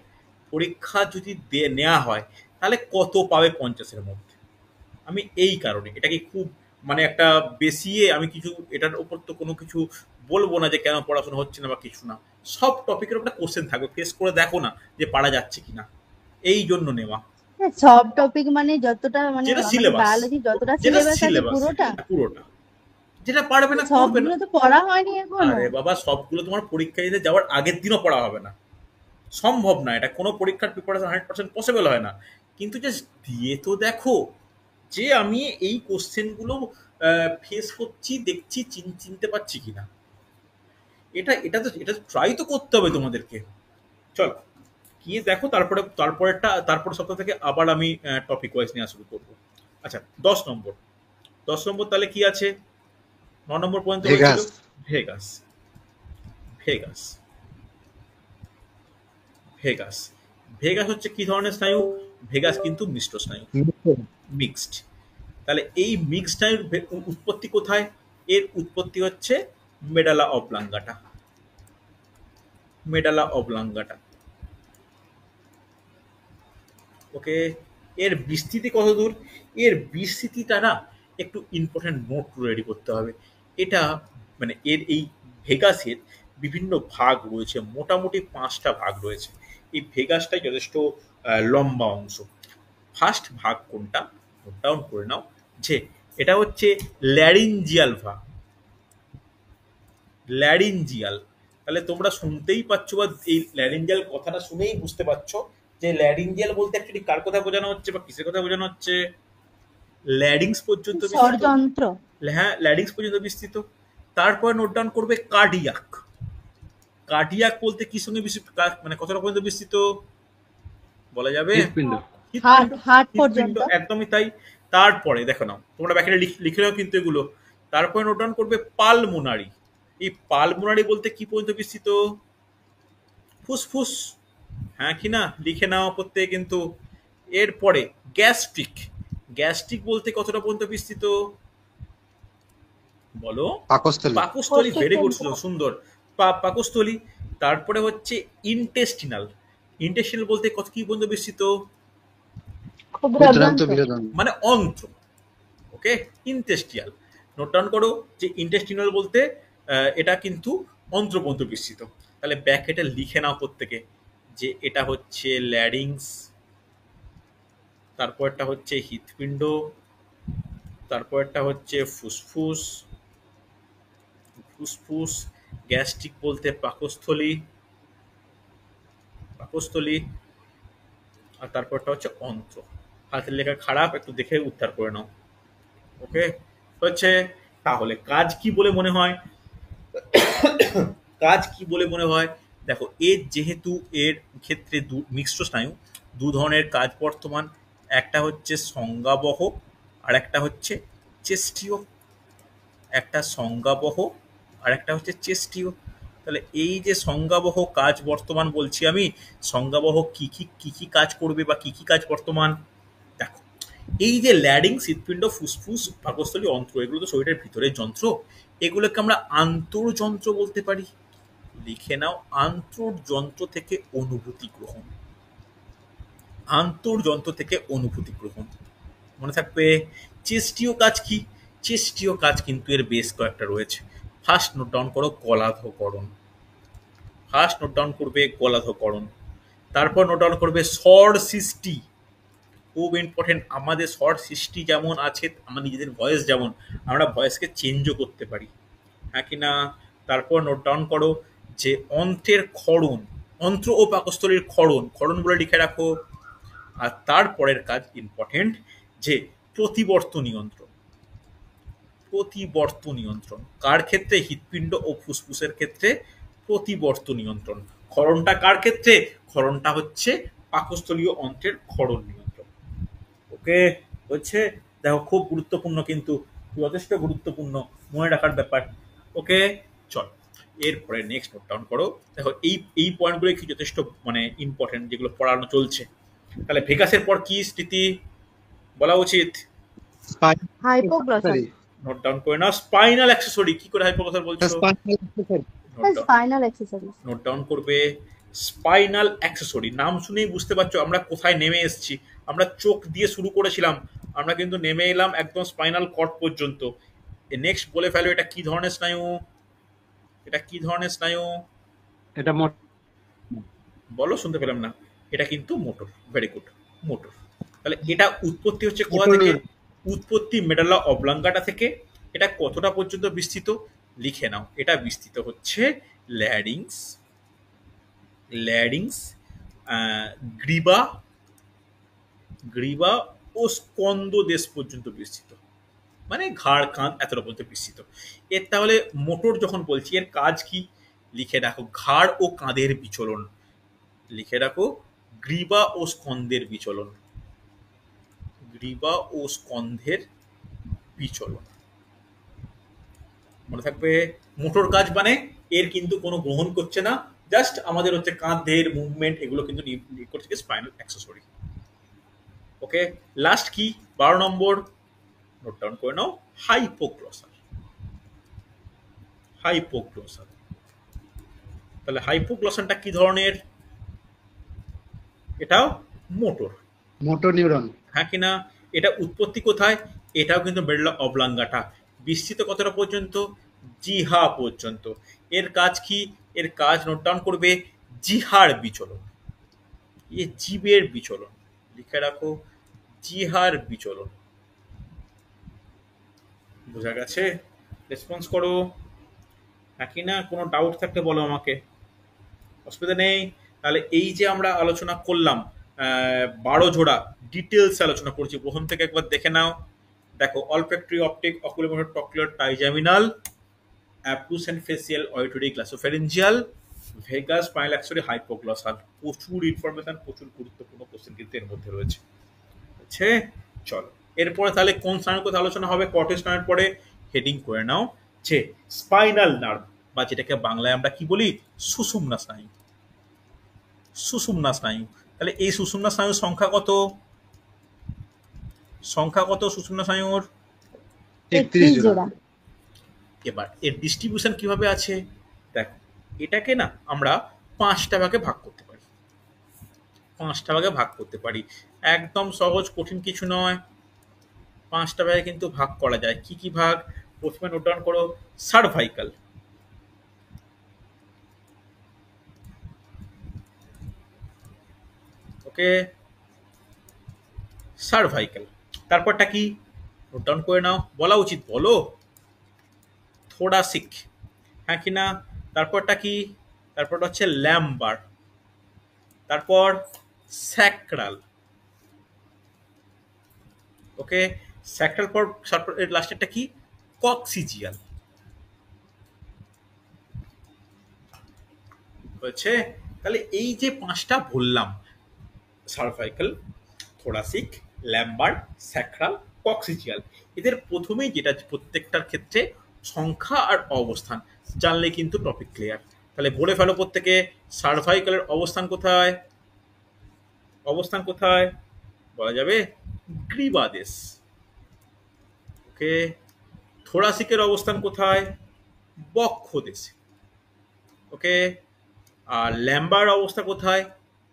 [SPEAKER 1] পরীক্ষা যদি নেওয়া হয় তাহলে কত পাবে 50-এর মধ্যে। আমি এই কারণে এটাকে খুব মানে একটা বেশিয়ে আমি কিছু এটার উপর তো কোনো কিছু বলবো না যে কেন পড়াশোনা হচ্ছে না বা কিছু না। সব টপিকের উপরে কোশ্চেন থাকবে, ফেস করে দেখো না যে পারা যাচ্ছে কিনা, এই জন্য নেওয়া।
[SPEAKER 2] সব টপিক মানে যতটা মানে
[SPEAKER 1] যেটা
[SPEAKER 2] আমাদের
[SPEAKER 1] সিলেবাস,
[SPEAKER 2] বায়োলজি যতটা
[SPEAKER 1] যেটা
[SPEAKER 2] সিলেবাস আছে
[SPEAKER 1] সিলেবাস
[SPEAKER 2] পুরোটা।
[SPEAKER 1] পুরোটা, যেটা পারবে না করবে না।
[SPEAKER 2] সবগুলো তো পড়া হয়নি এখনো।
[SPEAKER 1] আরে বাবা, সবগুলো তোমার পরীক্ষা দিতে যাওয়ার আগের দিনও পড়া হবে না, সম্ভব না। এটা কোনো পরীক্ষার প্রিপারেশন 100% পসিবল হয় না। কিন্তু জাস্ট দিয়ে তো দেখো যে আমি এই কোশ্চেনগুলো ফেস করছি, দেখছি, চিনতে পারছি কিনা। এটা ট্রাই তো করতে হবে তোমাদেরকে। চলো গিয়ে দেখো, তারপরে সপ্তাহ থেকে আবার আমি টপিক ওয়াইজ নেওয়া শুরু করবো। আচ্ছা, 10 নম্বর। 10 নম্বর তাহলে কি আছে? 9 নম্বর পর্যন্ত হয়েছিল
[SPEAKER 3] vagus.
[SPEAKER 1] Vagus. Vagus vagus vagus হচ্ছে কি ধরনের স্নায়ু? ভেগাস কিন্তু মিশ্র স্নায়ু, মিক্সড। তাহলে এই মিক্সড স্নায়ুর উৎপত্তি কোথায়? এর উৎপত্তি হচ্ছে মেডালা অবলাঙ্গাটা। মেডালা অবলাঙ্গাটা, ওকে। এর বিস্তৃতি কত দূর? এর বিস্তৃতিটা না একটু ইম্পর্টেন্ট নোট রেডি করতে হবে। এটা মানে এর এই ভেগাসের বিভিন্ন ভাগ রয়েছে, মোটামুটি 5টা ভাগ রয়েছে। এই ভেগাসটাই যথেষ্ট লম্বা অংশ। ফার্স্ট ভাগ কোনটা নোট ডাউন করে নাও, যে এটা হচ্ছে ল্যারিঞ্জিয়াল ভাগ। ল্যারিঞ্জিয়াল, তাহলে তোমরা শুনতেই পাচ্ছ বা এই ল্যারিঞ্জিয়াল কথাটা শুনেই বুঝতে পারছো যে ল্যারিঞ্জিয়াল বলতে অ্যাকচুয়ালি কার কথা বোঝানো হচ্ছে বা কিসের কথা বোঝানো হচ্ছে? ল্যারিংস পর্যন্ত বিস্তৃত।
[SPEAKER 2] ষড়যন্ত্র।
[SPEAKER 1] হ্যাঁ, ল্যারিংস পর্যন্ত বিস্তৃত। তারপর নোট ডাউন করবে কার্ডিয়াক। কার্ডিয়াক বলতে কি সঙ্গে বিস্তৃত, মানে কতটা পর্যন্ত বিস্তৃত বলা যাবে?
[SPEAKER 3] হৃৎপিণ্ড।
[SPEAKER 2] হার্ট
[SPEAKER 1] হৃৎপিণ্ড,
[SPEAKER 2] পর্যন্ত।
[SPEAKER 1] একদমই তাই। তারপরে দেখো নাও, তোমরা ব্যাকেটে লিখে নাও কিন্তু এগুলো। তারপরে নোট ডাউন করবে পালমোনারি। এই পালমোনারি বলতে কি পর্যন্ত বিস্তৃত? ফুসফুস, হ্যাঁ কি না? লিখে নাও প্রত্যেকে কিন্তু। এরপরে গ্যাস্ট্রিক। গ্যাস্ট্রিক বলতে কতটা পর্যন্ত বিস্তৃত বলো?
[SPEAKER 3] পাকস্থলী।
[SPEAKER 1] পাকস্থলী, ভেরি গুড,
[SPEAKER 2] কোষ্ঠতন্ত্র।
[SPEAKER 1] সুন্দর। পাকস্থলী। তারপরে হচ্ছে ইন্টেস্টিনাল। ইন্টেস্টিনাল বলতে কত কি পর্যন্ত বিস্তৃত?
[SPEAKER 3] ক্ষুদ্রান্ত বিরোধন।
[SPEAKER 1] মানে অন্ত্র, ওকে। ইন্টেস্টিয়াল, নোট ডাউন করো যে ইন্টেস্টিনাল বলতে এটা কিন্তু অন্ত্র পর্যন্ত বিস্তৃত। তাহলে ব্যাকেটে লিখে নাও প্রত্যেকে যে এটা হচ্ছে ল্যারিংস, তারপরটা হচ্ছে হৃৎপিণ্ড, তারপরটা হচ্ছে ফুসফুস। ফুসফুস, গ্যাস্ট্রিক বলতে পাকস্থলী, পাকস্থলী, আর তারপরটা হচ্ছে অন্ত্র। হাতের লেখা খারাপ, একটু দেখে উদ্ধার করে নাও, ওকে। হচ্ছে তাহলে কাজ কি বলে মনে হয়? কাজ কি বলে মনে হয়? দেখো, এর যেহেতু এর ক্ষেত্রে মিশ্র স্নায়ু, দু ধরনের কাজ বর্তমান। একটা হচ্ছে সংজ্ঞাবহ আর একটা হচ্ছে চেষ্টীয়। একটা সংজ্ঞাবহ আর একটা হচ্ছে চেস্টিও। তাহলে এই যে সংজ্ঞাবহ কাজ বর্তমান বলছি আমি, সংজ্ঞাবহ কি কাজ করবে বা কি কাজ বর্তমান। দেখো, এই যে ল্যারিংস, হৃৎপিণ্ড, ফুসফুস, পাকস্থলী, অন্ত্র, এগুলো তো শরীরের ভিতরের যন্ত্র। এগুলোকে আমরা আন্তর্যন্ত্র বলতে পারি। লিখে নাও, আন্তর্যন্ত্র থেকে অনুভূতি গ্রহণ। আন্তর্যন্ত্র থেকে অনুভূতি গ্রহণ মনে থাকবে। চেস্টীয় কাজ কি? চেস্টীয় কাজ কিন্তু এর বেশ কয়েকটা রয়েছে। ফার্স্ট নোট ডাউন করো, গলাধঃকরণ। ফার্স্ট নোট ডাউন করবে গলাধঃকরণ। তারপর নোট ডাউন করবে স্বর সৃষ্টি। খুব ইম্পর্টেন্ট। আমাদের স্বর সৃষ্টি যেমন আছে, আমার নিজেদের ভয়েস যেমন, আমরা ভয়েসকে চেঞ্জও করতে পারি, হ্যাঁ কি না? তারপর নোট ডাউন করো যে অন্ত্রের ক্ষরণ, অন্ত্র ও পাকস্থলীর ক্ষরণ, ক্ষরণ বলে লিখে রাখো। আর তারপরের কাজ ইম্পর্টেন্ট, যে প্রতিবর্ত নিয়ন্ত্রণ। প্রতিবর্ত নিয়ন্ত্রণ কার ক্ষেত্রে? হৃৎপিণ্ড ও ফুসফুসের ক্ষেত্রে প্রতিবর্ত নিয়ন্ত্রণ। ক্ষরণটা কার ক্ষেত্রে? ক্ষরণটা হচ্ছে পাকস্থলীয় অন্ত্রের ক্ষরণ নিয়ন্ত্রণ। ওকে, হচ্ছে। দেখো, খুব গুরুত্বপূর্ণ, কিন্তু যথেষ্ট গুরুত্বপূর্ণ, মনে রাখার ব্যাপার। ওকে, চল এরপরে নেক্সট নোট ডাউন করো। দেখো, এই পয়েন্টগুলো কি যথেষ্ট মানে ইম্পর্টেন্ট, যেগুলো পড়ানো চলছে। তাহলে ভেগাসের পর কি স্মৃতি বলা উচিত?
[SPEAKER 2] হাইপোগ্লসাল।
[SPEAKER 1] নোট ডাউন করে নাও, স্পাইনাল অ্যাক্সেসরি। কি করে হাইপোগ্লসাল বলছো?
[SPEAKER 2] Spinal accessories.
[SPEAKER 1] নোট ডাউন করবে স্পাইনাল অ্যাক্সেসরি। নাম শুনেই বুঝতে পারছো আমরা কোথায় নেমে এসেছি। আমরা চোখ দিয়ে শুরু করেছিলাম, আমরা কিন্তু নেমে এলাম একদম স্পাইনাল কর্ড পর্যন্ত। নেক্সট বলে ফেলো, এটা কি ধরনের স্নায়ু? এটা কি ধরনের স্নায়ু?
[SPEAKER 3] এটা
[SPEAKER 1] বলো, শুনতে পেলাম না। এটা কিন্তু মোটর। Very good, motor. তাহলে এটা উৎপত্তি হচ্ছে কোথা থেকে? উৎপত্তি মেডালা অবলাঙ্গাটা থেকে। এটা কতটা পর্যন্ত বিস্তৃত? লিখে নাও, এটা বিস্তৃত হচ্ছে ল্যারিংস, ল্যারিংস, গ্রীবা, গ্রীবা ও স্কন্দ দেশ পর্যন্ত বিস্তৃত। মানে ঘাড়, কাঁধ এতটা পর্যন্ত বিস্তৃত। এর তাহলে মোটর যখন বলছি, এর কাজ কি? লিখে রাখো, ঘাড় ও কাঁধের বিচলন। লিখে রাখো, গ্রীবা ও স্কন্ধের বিচলন। গ্রীবা ও স্কন্ধের বিচলন মনে থাকবে। মোটর কাজ মানে এর কিন্তু কোনো গ্রহণ করছে না, জাস্ট আমাদের হচ্ছে কাঁধের মুভমেন্ট, এগুলো কিন্তু করছে স্পাইনাল অ্যাক্সেসরি। ওকে, লাস্ট কি? 12 নম্বর, নোট ডাউন করে নাও, হাইপোগ্লসাল। হাইপোগ্লসাল। তাহলে হাইপোগ্লসানটা কি ধরনের? এটাও মোটর।
[SPEAKER 3] মোটর নিউরন,
[SPEAKER 1] হ্যাঁ কিনা? এটা উৎপত্তি কোথায়? এটাও কিন্তু মেডুলা অবলাঙ্গাটা। বিস্তৃত কতটা পর্যন্ত? জিহা পর্যন্ত। এর কাজ কি? এর কাজ নোট ডাউন করবে, জিহার বিচলন। এ জীবের বিচলন। লিখে রাখো, জিহার বিচলন। বোঝা গেছে? রেসপন্স করো, হ্যাঁ কি না? কোনো ডাউট থাকলে বলো আমাকে, অসুবিধা নেই। তাহলে এই যে আমরা আলোচনা করলাম 12 জোড়া, ডিটেলস আলোচনা করছি। প্রথম থেকে একবার দেখে নাও। দেখো, olfactory, optic, oculomotor, trochlear, trigeminal, abducent, facial, auditory, glossopharyngeal, vagus, spinal accessory, hypoglossal. প্রচুর ইনফরমেশন, প্রচুর গুরুত্বপূর্ণ কোশ্চেন কিন্তু এর মধ্যে রয়েছে। আছে, চলো এরপরে তাহলে কোন স্নায়ুর কথা আলোচনা হবে? কর্টেক্স স্নায়ুর পরে হেডিং করে নাও যে স্পাইনাল নার্ভ, বা যেটাকে বাংলায় আমরা কি বলি? সুষুম্না স্নায়ু। সুষুম্না স্নায়ু। তাহলে এই সুষুম্না স্নায়ুর সংখ্যা কত? সংখ্যা কত সুষুম্না স্নায়ুর?
[SPEAKER 3] 31 জোড়া।
[SPEAKER 1] এবার এর ডিস্ট্রিবিউশন কিভাবে আছে দেখো। এটাকে না আমরা 5টা ভাগে ভাগ করতে পারি। 5টা ভাগে ভাগ করতে পারি, একদম সহজ, কঠিন কিছু নয়। 5টা ভাগে কিন্তু ভাগ করা যায়। কি কি ভাগ? প্রথমে নোট ডাউন করো, সার্ভাইকাল। ওকে, সার্ভাইকাল। তারপরটা কি? নোট ডাউন করে নাও, বলা উচিত, বলো। থোরাসিক, হ্যাঁ কি না? তারপরটা কি? তারপরটা হচ্ছে ল্যাম্বার। তারপর স্যাক্রাল। ওকে, স্যাক্রাল পর এর লাস্টেরটা কি? কক্সিজিয়াল। হয়েছে? তাহলে এই যে 5টা বললাম, সার্ভাইকাল, থোরাসিক, ল্যাম্বার, স্যাক্রাল, কক্সিজিয়াল, এদের প্রথমেই যেটা প্রত্যেকটার ক্ষেত্রে সংখ্যা আর অবস্থান, জানলে কিন্তু টপিক ক্লিয়ার। তাহলে বলে ফেলো প্রত্যেকে, সার্ভাইকালের অবস্থান কোথায়? অবস্থান কোথায় বলা যাবে? গ্রীবাদেশ। ওকে। থোরাসিকের অবস্থান কোথায়? বক্ষ দেশে। ওকে। আর ল্যাম্বার অবস্থা কোথায়?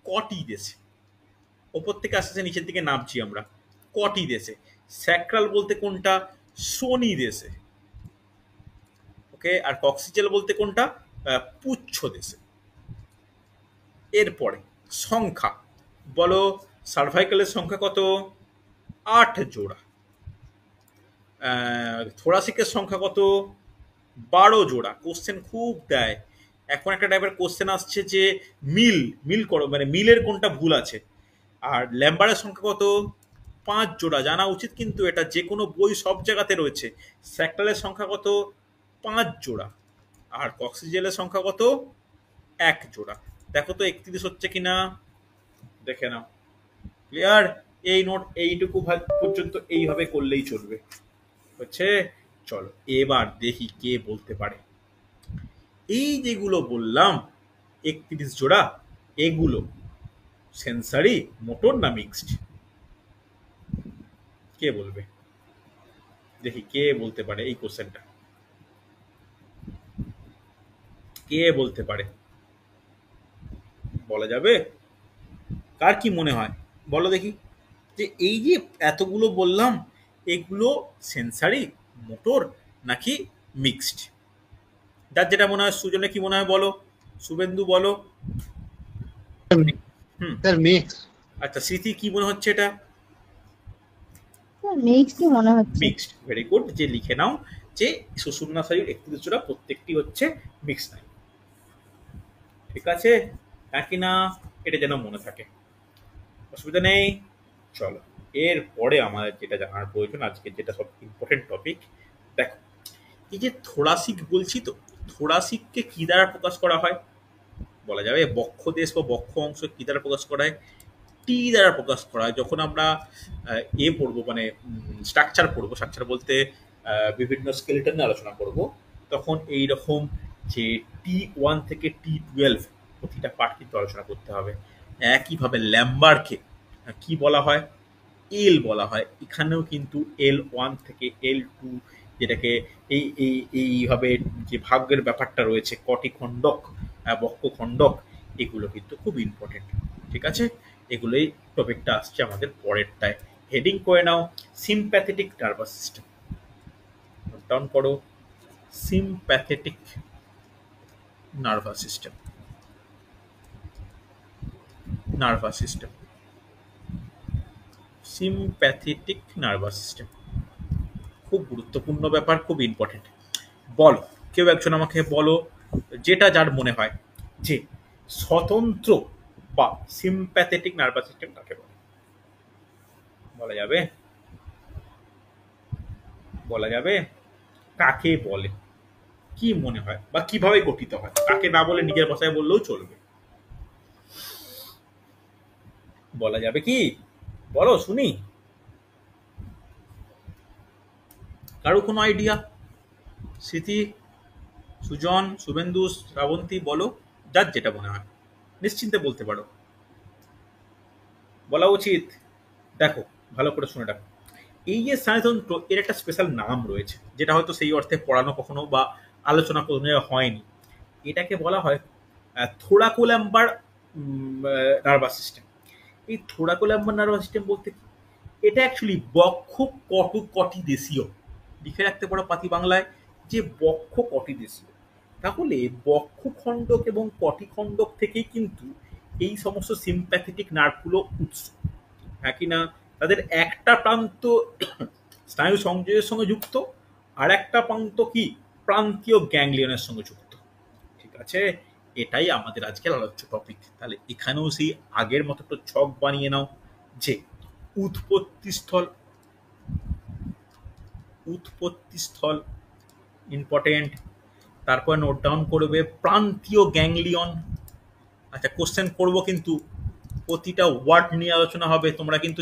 [SPEAKER 1] কটি দেশে। ওপর থেকে আস্তে আস্তে নিচের দিকে নামছি আমরা। কটি দেশে। স্যাক্রাল বলতে কোনটা? শনি দেশে। ওকে। আর কক্সিজেল বলতে কোনটা? পুচ্ছ দেশে। এরপরে সংখ্যা বলো, সার্ভাইকালের সংখ্যা কত? 8 জোড়া। থোরাসিকের সংখ্যা কত? 12 জোড়া। কোশ্চেন খুব দেয় এখন, একটা টাইপের কোশ্চেন আসছে যে মিল করো, মানে মিলের কোনটা ভুল আছে। আর ল্যাম্বারের সংখ্যা কত? 5 জোড়া। জানা উচিত কিন্তু এটা, যে কোনো বই সব জায়গাতে রয়েছে। স্যাক্রালের সংখ্যা কত? 5 জোড়া। আর কক্সিজেলের সংখ্যা কত? 1 জোড়া। দেখো তো 31 হচ্ছে কিনা, দেখে নাও। ক্লিয়ার? এই নোট এইটুকু পর্যন্ত এইভাবে করলেই চলবে। হচ্ছে? চলো এবার দেখি কে বলতে পারে। এই যেগুলো বললাম 31 জোড়া, এগুলো সেন্সারি, মোটর না মিক্সড? কে বলবে? দেখি কে বলতে পারে এই কোশ্চেনটা। কে বলতে পারে? বলা যাবে? কার কি মনে হয় বলো দেখি, যে এই যে এতগুলো বললাম, এগুলো সেন্সারি, মোটর নাকি মিক্সড? যার যেটা মনে হয়। সুজনে কি মনে হয় বলো? শুভেন্দু বলো।
[SPEAKER 3] Sir mix.
[SPEAKER 1] আচ্ছা, স্মৃতি কি মনে হচ্ছে এটা?
[SPEAKER 2] মিক্সই মনে হচ্ছে।
[SPEAKER 1] মিক্সড। Very good. যে লিখে নাও যে সুষুম্না স্নায়ুর 31 জোড়া প্রত্যেকটি হচ্ছে মিক্স স্নায়ু। ঠিক আছে নাকি না? এটা যেন মনে থাকে, অসুবিধা নেই। চলো এরপরে আমাদের যেটা জানার প্রয়োজন, আজকে যেটা সব ইম্পর্টেন্ট টপিক। দেখো, এই যে থোরাসিক বলছি, তো থোরাসিককে কি দ্বারা প্রকাশ করা হয় বলা যাবে? বক্ষ দেশ বা বক্ষ অংশ কি দ্বারা প্রকাশ করা হয়? টি দ্বারা প্রকাশ করা হয়। যখন আমরা পড়বো, মানে স্ট্রাকচার পড়বো, স্ট্রাকচার বলতে বিভিন্ন স্কেলেটন নিয়ে আলোচনা করব, তখন এইরকম যে T1 থেকে T12 প্রতিটা পার্ট কিন্তু আলোচনা করতে হবে। একইভাবে ল্যাম্বারকে কি বলা হয়? এল বলা হয়। এখানেও কিন্তু L1 থেকে L2, যেটাকে এইভাবে যে ভাগ্যের ব্যাপারটা রয়েছে, কটি খণ্ডক, বক্ষ খণ্ডক, এগুলো কিন্তু খুব ইম্পর্টেন্ট। ঠিক আছে? এগুলোই টপিকটা আসছে আমাদের পরেরটায়। হেডিং করে নাও, sympathetic nervous system. Note down করো, sympathetic nervous system. Nervous system, sympathetic nervous system খুব গুরুত্বপূর্ণ ব্যাপার, খুব ইম্পর্টেন্ট। বলো, কেউ একজন আমাকে বলো, যেটা যার মনে হয়, যে স্বতন্ত্র বা সিম্প্যাথেটিক নার্ভাস সিস্টেম কাকে বলে? বলা যাবে? বলা যাবে? কাকে বলে? কি মনে হয় বা কিভাবে গঠিত হয়? কাকে না বলে নিজের ভাষায় বললেও চলবে। বলা যাবে কি? বলো শুনি। কারো কোনো আইডিয়া? স্মৃতি, সুজন, শুভেন্দু, শ্রাবন্তী, বলো যার যেটা মনে হয়, নিশ্চিন্তে বলতে পারো। বলা উচিত। দেখো, ভালো করে শুনে রাখো, এই যে স্নায়ুতন্ত্র, এর একটা স্পেশাল নাম রয়েছে, যেটা হয়তো সেই অর্থে পড়ানো কখনো বা আলোচনা কোনো হয়নি। এটাকে বলা হয় থোরাকোল্যাম্বার নার্ভাস সিস্টেম। এই থোরাকোল্যাম্বার নার্ভাস সিস্টেম বলতে কি? এটা অ্যাকচুয়ালি বক্ষ কটি দেশীয়। লিখে রাখতে পারো পাতি বাংলায়, যে বক্ষ কটি দেশীয়। তাহলে বক্ষ খণ্ডক এবং কটি খণ্ডক থেকেই কিন্তু এই সমস্ত সিম্প্যাথেটিক নার্ভগুলো উৎস। হ্যাঁ কি না? তাদের একটা প্রান্ত স্নায়ু সংযোগের সঙ্গে যুক্ত, আর একটা প্রান্ত কি প্রান্তীয় গ্যাংলিয়নের সঙ্গে যুক্ত। ঠিক আছে? এটাই আমাদের আজকের আলোচ্য টপিক। তাহলে এখানেও সেই আগের মতো একটা ছক বানিয়ে নাও, যে উৎপত্তিস্থল, উৎপত্তিস্থল ইম্পর্টেন্ট। তারপর নোট ডাউন করবে প্রান্তীয় গ্যাংলিয়ন। আচ্ছা, কোশ্চেন করবো কিন্তু প্রতিটা ওয়ার্ড নিয়ে আলোচনা হবে। তোমরা কিন্তু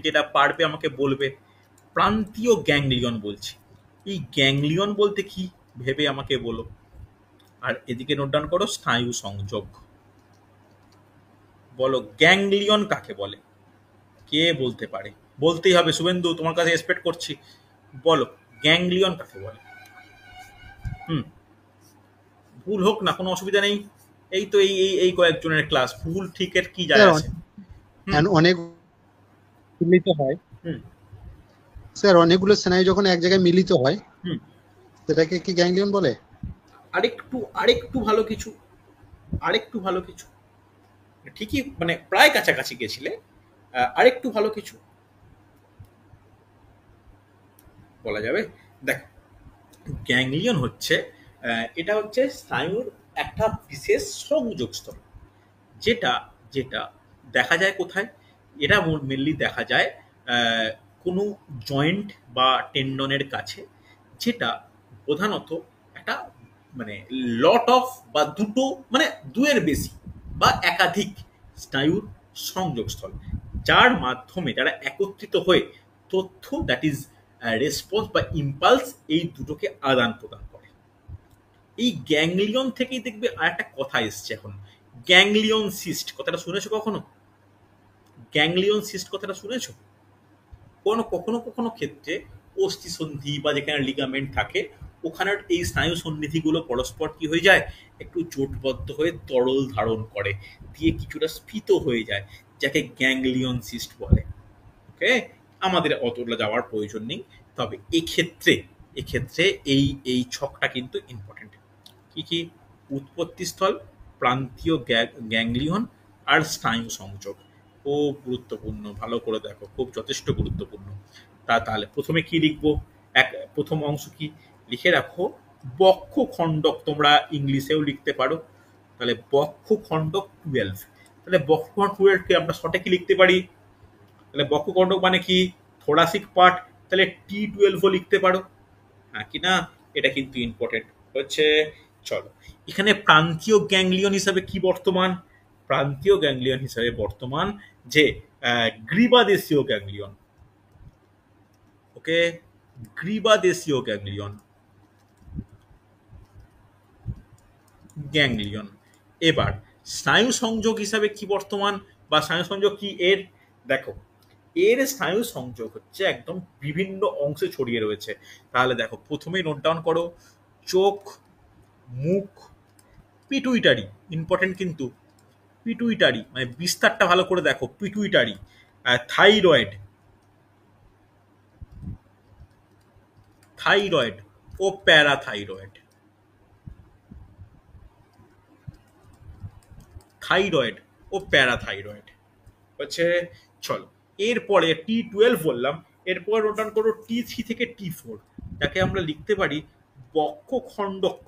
[SPEAKER 1] যেটা পারবে আমাকে বলবে। প্রান্তীয় গ্যাংলিয়ন বলছি, এই গ্যাংলিয়ন বলতে কি ভেবে আমাকে বলো। আর এদিকে নোট ডাউন করো স্নায়ু সংযোগ। বলো গ্যাংলিয়ন কাকে বলে? কে বলতে পারে? বলতেই হবে শুভেন্দু, তোমার কাছে এক্সপেক্ট করছি। বলো গ্যাংলিয়ন কাকে বলে? ভুল হোক না, কোনো অসুবিধা নেই। এই তো এই এই এই কয়েকজনের ক্লাস, ভুল ঠিকের কি যায়
[SPEAKER 3] স্যার,
[SPEAKER 1] আছে?
[SPEAKER 3] অনেক মিলিত হয়
[SPEAKER 1] হুম
[SPEAKER 3] স্যার, অনেকগুলো স্নায়ু যখন এক জায়গায় মিলিত হয়
[SPEAKER 1] হুম
[SPEAKER 3] সেটাকে কি গ্যাংলিয়ন বলে?
[SPEAKER 1] আরেকটু আরেকটু ভালো কিছু, আরেকটু ভালো কিছু, ঠিকই মানে প্রায় কাছাকাছি গেছিলে। আরেকটু ভালো কিছু বলা যাবে। দেখ, গ্যাংলিয়ন হচ্ছে এটা হচ্ছে স্নায়ুর একটা বিশেষ সংযোগস্থল, যেটা যেটা দেখা যায় কোথায়? এটা মেনলি দেখা যায় কোনো জয়েন্ট বা টেন্ডনের কাছে, যেটা প্রধানত একটা মানে লট অফ বা দুটো মানে দুয়ের বেশি বা একাধিক স্নায়ুর সংযোগস্থল, যার মাধ্যমে যারা একত্রিত হয়ে তথ্য দ্যাট ইজ রেসপন্স বা ইম্পালস এই দুটোকে আদান প্রদান করে। এই গ্যাংলিয়ন থেকেই দেখবে আর একটা কথা এসছে এখন, গ্যাংলিয়ন সিস্ট। কথাটা শুনেছো কখনো? গ্যাংলিয়ন সিস্ট কথাটা শুনেছো? কখনো কখনো ক্ষেত্রে অস্থি সন্ধি বা যেখানে লিগামেন্ট থাকে ওখানের এই স্নায়ু সন্নিধিগুলো পরস্পর কি হয়ে যায়, একটু জোটবদ্ধ হয়ে তরল ধারণ করে, দিয়ে কিছুটা স্ফীত হয়ে যায়, যাকে গ্যাংলিয়ন সিস্ট বলে। ওকে, আমাদের অতটা যাওয়ার প্রয়োজন নেই। তবে এক্ষেত্রে এক্ষেত্রে এই এই ছকটা কিন্তু ইম্পর্টেন্ট। কি কি? উৎপত্তিস্থল, প্রান্তীয় গ্যাংলিয়ন আর স্নায়ু সংযোগ। খুব গুরুত্বপূর্ণ, ভালো করে দেখো, খুব যথেষ্ট গুরুত্বপূর্ণ। তাহলে প্রথমে কি লিখবো? প্রথম অংশ কি লিখে রাখো, বক্ষ খণ্ডক। তোমরা ইংলিশেও লিখতে পারো। তাহলে বক্ষ খণ্ডক 12। তাহলে বক্ষ খণ্ডক 12 কে আমরা শর্টে কি লিখতে পারি? তাহলে বক্ষ খণ্ডক মানে কি? Thoracic part. তাহলে T12 ও লিখতে পারো, হ্যাঁ কি না? এটা কিন্তু ইম্পর্টেন্ট হচ্ছে। চলো, এখানে প্রান্তীয় গ্যাংলিয়ন হিসাবে কি বর্তমান? প্রান্তীয় গ্যাংলিয়ন হিসাবে বর্তমান যে গ্রীবাদেশীয় গ্যাংলিয়ন। ওকে, গ্রীবাদেশীয় গ্যাংলিয়ন গ্যাংলিয়ন। এবার স্নায়ু সংযোগ হিসাবে কি বর্তমান, বা স্নায়ু সংযোগ কি এর? দেখো, এর স্নায়ু সংযোগ হচ্ছে একদম বিভিন্ন অংশে ছড়িয়ে রয়েছে। তাহলে দেখো, প্রথমেই নোট ডাউন করো, চোখ, মুখ, পিটুইটারি। ইম্পর্টেন্ট কিন্তু, পিটুইটারি মানে বিস্তারটা ভালো করে দেখো, পিটুইটারি, থাইরয়েড, থাইরয়েড ও প্যারাথাইরয়েড, থাইরয়েড ও প্যারাথাইরয়েড হচ্ছে। চলো, এরপরে T12 বললাম, এরপর নোট ডাউন করো T3 থেকে T4, যাকে আমরা লিখতে পারি বক্ষখণ্ডক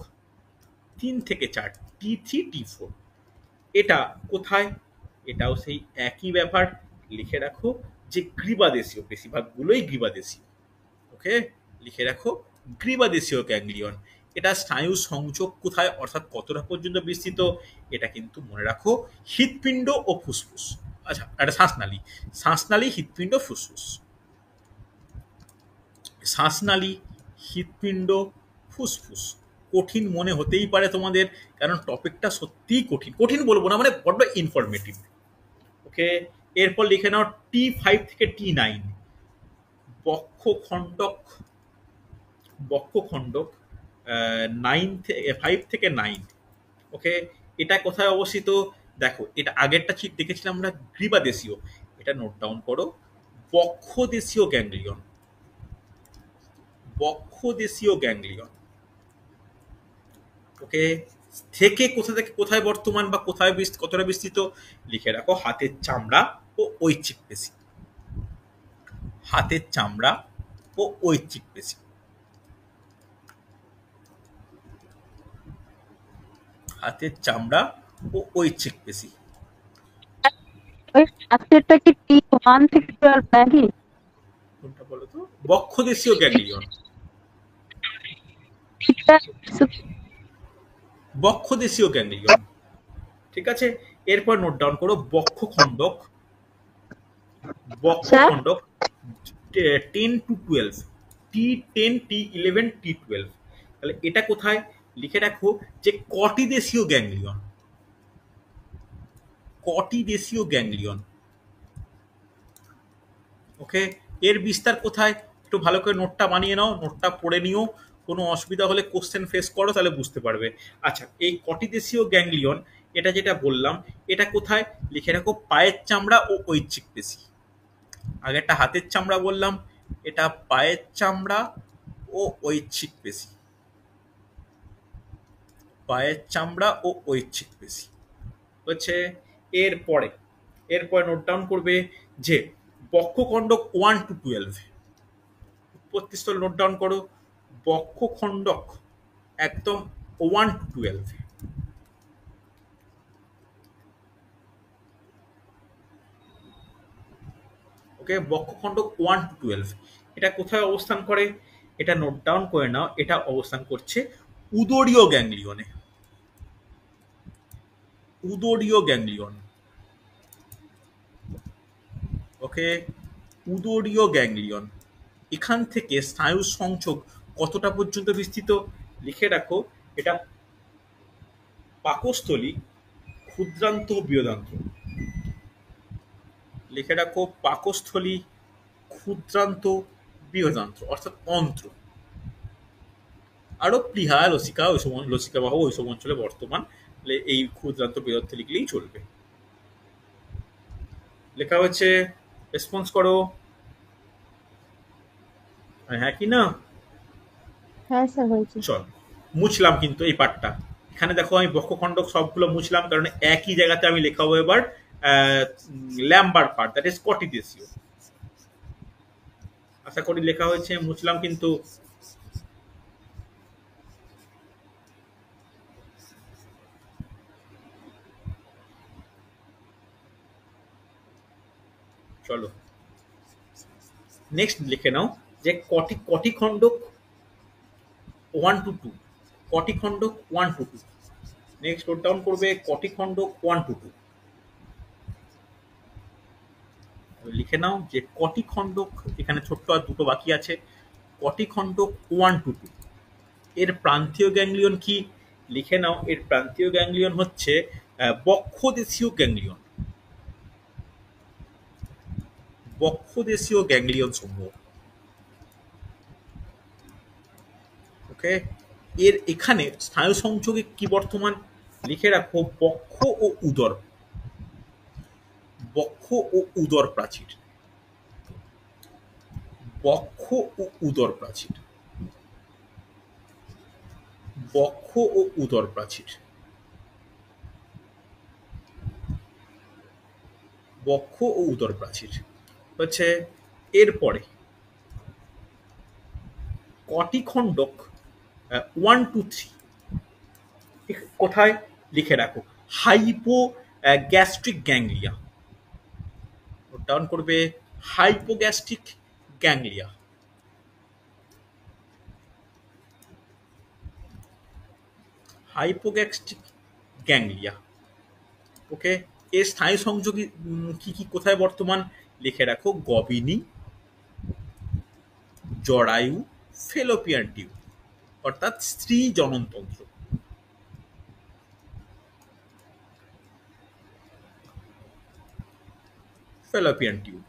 [SPEAKER 1] 3 থেকে 4, T3 T4। এটা কোথায়? এটাও সেই একই ব্যাপার, লিখে রাখো যে গ্রীবাদেশীয়, বেশিরভাগগুলোই গ্রীবাদেশীয়। ওকে, লিখে রাখো গ্রীবাদেশীয় গ্যাংলিয়ন। এটা স্নায়ু সংযোগ কোথায়, অর্থাৎ কতটা পর্যন্ত বিস্তৃত? এটা কিন্তু মনে রাখো হৃৎপিণ্ড ও ফুসফুস। আচ্ছা, এটা শ্বাসনালী, শ্বাসনালী, হৃৎপিণ্ড, ফুসফুস। শ্বাসনালী, হৃৎপিণ্ড, ফুসফুস। কঠিন মনে হতেই পারে তোমাদের, কারণ টপিকটা সত্যিই কঠিন। কঠিন বলবো না, মানে বড্ড ইনফরমেটিভ। ওকে, এরপর লিখে নাও T5 থেকে T9, বক্ষখণ্ডক, বক্ষখণ্ডক 5 থেকে 9। ওকে, এটা কোথায় অবস্থিত? দেখো, এটা আগেরটা ঠিক দেখেছিলাম আমরা গ্রীবাদেশীয়, এটা নোট ডাউন করো বক্ষদেশীয় গ্যাংলিয়ন, বক্ষদেশীয় গ্যাংলিয়ন। ওকে, থেকে কোথায় বর্তমান বা কোথায় কতটা বিস্তৃত? লিখে রাখো হাতের চামড়া ও ঐচ্ছিক পেশি, হাতের চামড়া ও ঐচ্ছিক পেশি, হাতের চামড়া ও ঐচ্ছিক পেশি।
[SPEAKER 4] ওই স্ট্রাকচারটা কি T1 থেকে 12 নাকি?
[SPEAKER 1] কোনটা বলো তো? বক্ষদেশীয় গ্যাংলিয়ন, বক্ষদেশীয় গ্যাংলিয়ন। ঠিক আছে, এরপর নোট ডাউন করো বক্ষখণ্ডক, বক্ষখণ্ডক 10 to 12, T10, T11, T12। তাহলে এটা কোথায়? লিখে রাখো যে কটি দেশীয় গ্যাংলিয়ন, কটি দেশীয় গ্যাংলিয়ন। ওকে, এর বিস্তার কোথায় একটু ভালো করে নোটটা বানিয়ে নাও, নোটটা পড়ে নিও, কোনো অসুবিধা হলে কোশ্চেন ফেস করো, তাহলে বুঝতে পারবে। আচ্ছা, এই কটি দেশীয় গ্যাংলিয়ন এটা যেটা বললাম, এটা কোথায় লিখে রাখো, পায়ের চামড়া ও ঐচ্ছিক পেশি। আগে একটা হাতের চামড়া বললাম, এটা পায়ের চামড়া ও ঐচ্ছিক পেশি, পায়ের চামড়া ও ঐচ্ছিক পেশি হচ্ছে। এরপরে নোট ডাউন করবে যে বক্ষখণ্ডক 1 to 12, উৎপত্তিস্থল নোট ডাউন করো, বক্ষখণ্ডক একদম 1 to 12। ওকে, বক্ষখণ্ডক 1 to 12 এটা কোথায় অবস্থান করে, এটা নোট ডাউন করে নাও, এটা অবস্থান করছে উদরীয় গ্যাংলিয়নে, উদরীয় গ্যাংলিয়ন। ওকে, উদরীয় গ্যাংলিয়ন। এখান থেকে স্নায়ু সংযোগ কতটা পর্যন্ত বিস্তৃত লিখে রাখো, এটা পাকস্থলী, ক্ষুদ্রান্ত, বৃহদান্ত্র। লিখে রাখো পাকস্থলী, ক্ষুদ্রান্ত, বৃহদান্ত্র অর্থাৎ অন্ত্র। আরো প্লীহা, লসিকা, ওই সময় লসিকা বাহু ওই সব অঞ্চলে বর্তমান, এই ক্ষুদ্রান্ত, বৃহদান্ত্র লিখলেই চলবে। লেখা হচ্ছে, রেসপন্স করো, হ্যাঁ কি না?
[SPEAKER 2] হ্যাঁ স্যার হয়েছে।
[SPEAKER 1] চল, মুছলাম কিন্তু এই পার্টটা। এখানে দেখো আমি বক্ষখণ্ডক সবগুলো মুছলাম, কারণ একই জায়গাতে আমি লেখাবো এবার ল্যাম্বার পার্ট, দ্যাট ইজ কটি দেশীয়। আশা করি লেখা হয়েছে, মুছলাম কিন্তু। চলো নেক্সট লিখে নাও যে কটি খণ্ডক 1 to 2, কটি খণ্ডক 1 to 2। নেক্সট নোট ডাউন করবে কটি খণ্ডক 1 to 2। লিখে নাও যে কটি খণ্ডক, এখানে ছোট্ট আর দুটো বাকি আছে, কটি খণ্ডক 1 to 2। এর প্রান্তীয় গ্যাংলিয়ন কি লিখে নাও, এর প্রান্তীয় গ্যাংলিয়ন হচ্ছে বক্ষদেশীয় গ্যাংলিয়ন, বক্ষদেশীয় গ্যাংলিয়ন সমূহ। ওকে, এর এখানে স্নায়ু সংযোগে কি বর্তমান লিখে রাখো, বক্ষ ও উদর, বক্ষ ও উদর প্রাচীর, বক্ষ ও উদর প্রাচীর, বক্ষ ও উদর প্রাচীর, বক্ষ ও উদর প্রাচীর হচ্ছে। এরপরে কটি খণ্ডক 1 to 3 কোথায় লিখে রাখো, hypo gastric ganglia. Note down করবে, হাইপোগ্যাস্ট্রিক গ্যাংলিয়া, হাইপোগ্যাস্ট্রিক গ্যাংলিয়া। ওকে, এর স্নায়ু সংযোগী কি কি কোথায় বর্তমান লিখে রাখো, গবিনী, জরায়ু, ফেলোপিয়ান টিউব অর্থাৎ স্ত্রী জননতন্ত্র। ফেলোপিয়ান টিউব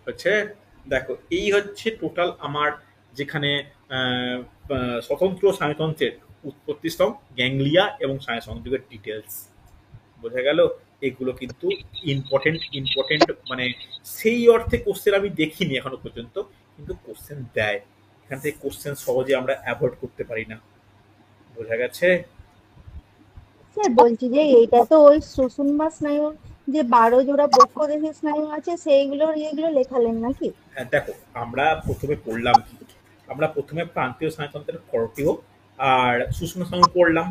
[SPEAKER 1] হচ্ছে। দেখো, এই হচ্ছে টোটাল আমার যেখানে স্বতন্ত্র স্নায়ুতন্ত্রের উৎপত্তিস্থল, গ্যাংলিয়া এবং স্নায়ু সংযোগের ডিটেলস বোঝা গেল। এগুলো কিন্তু ইম্পর্টেন্ট, মানে সেই অর্থে কোশ্চেন আমি দেখিনি এখনো পর্যন্ত, কিন্তু কোশ্চেন দেয় এখান থেকে, কোশ্চেন সহজে আমরা অ্যাভয়েড করতে পারি না। বোঝা গেছে?
[SPEAKER 2] স্যার বলছি যে এইটা তো ওই শোষণ বা স্নায়ু যে 12 জোড়া বক্ষদেশী স্নায়ু আছে সেইগুলোর ইয়েগুলো লেখালেন নাকি?
[SPEAKER 1] হ্যাঁ, দেখো আমরা প্রথমে পড়লাম কি, আমরা প্রথমে প্রান্তীয় স্নায়ুতন্ত্রের করটিও আর সূক্ষ্ম স্নায়ু পড়লাম।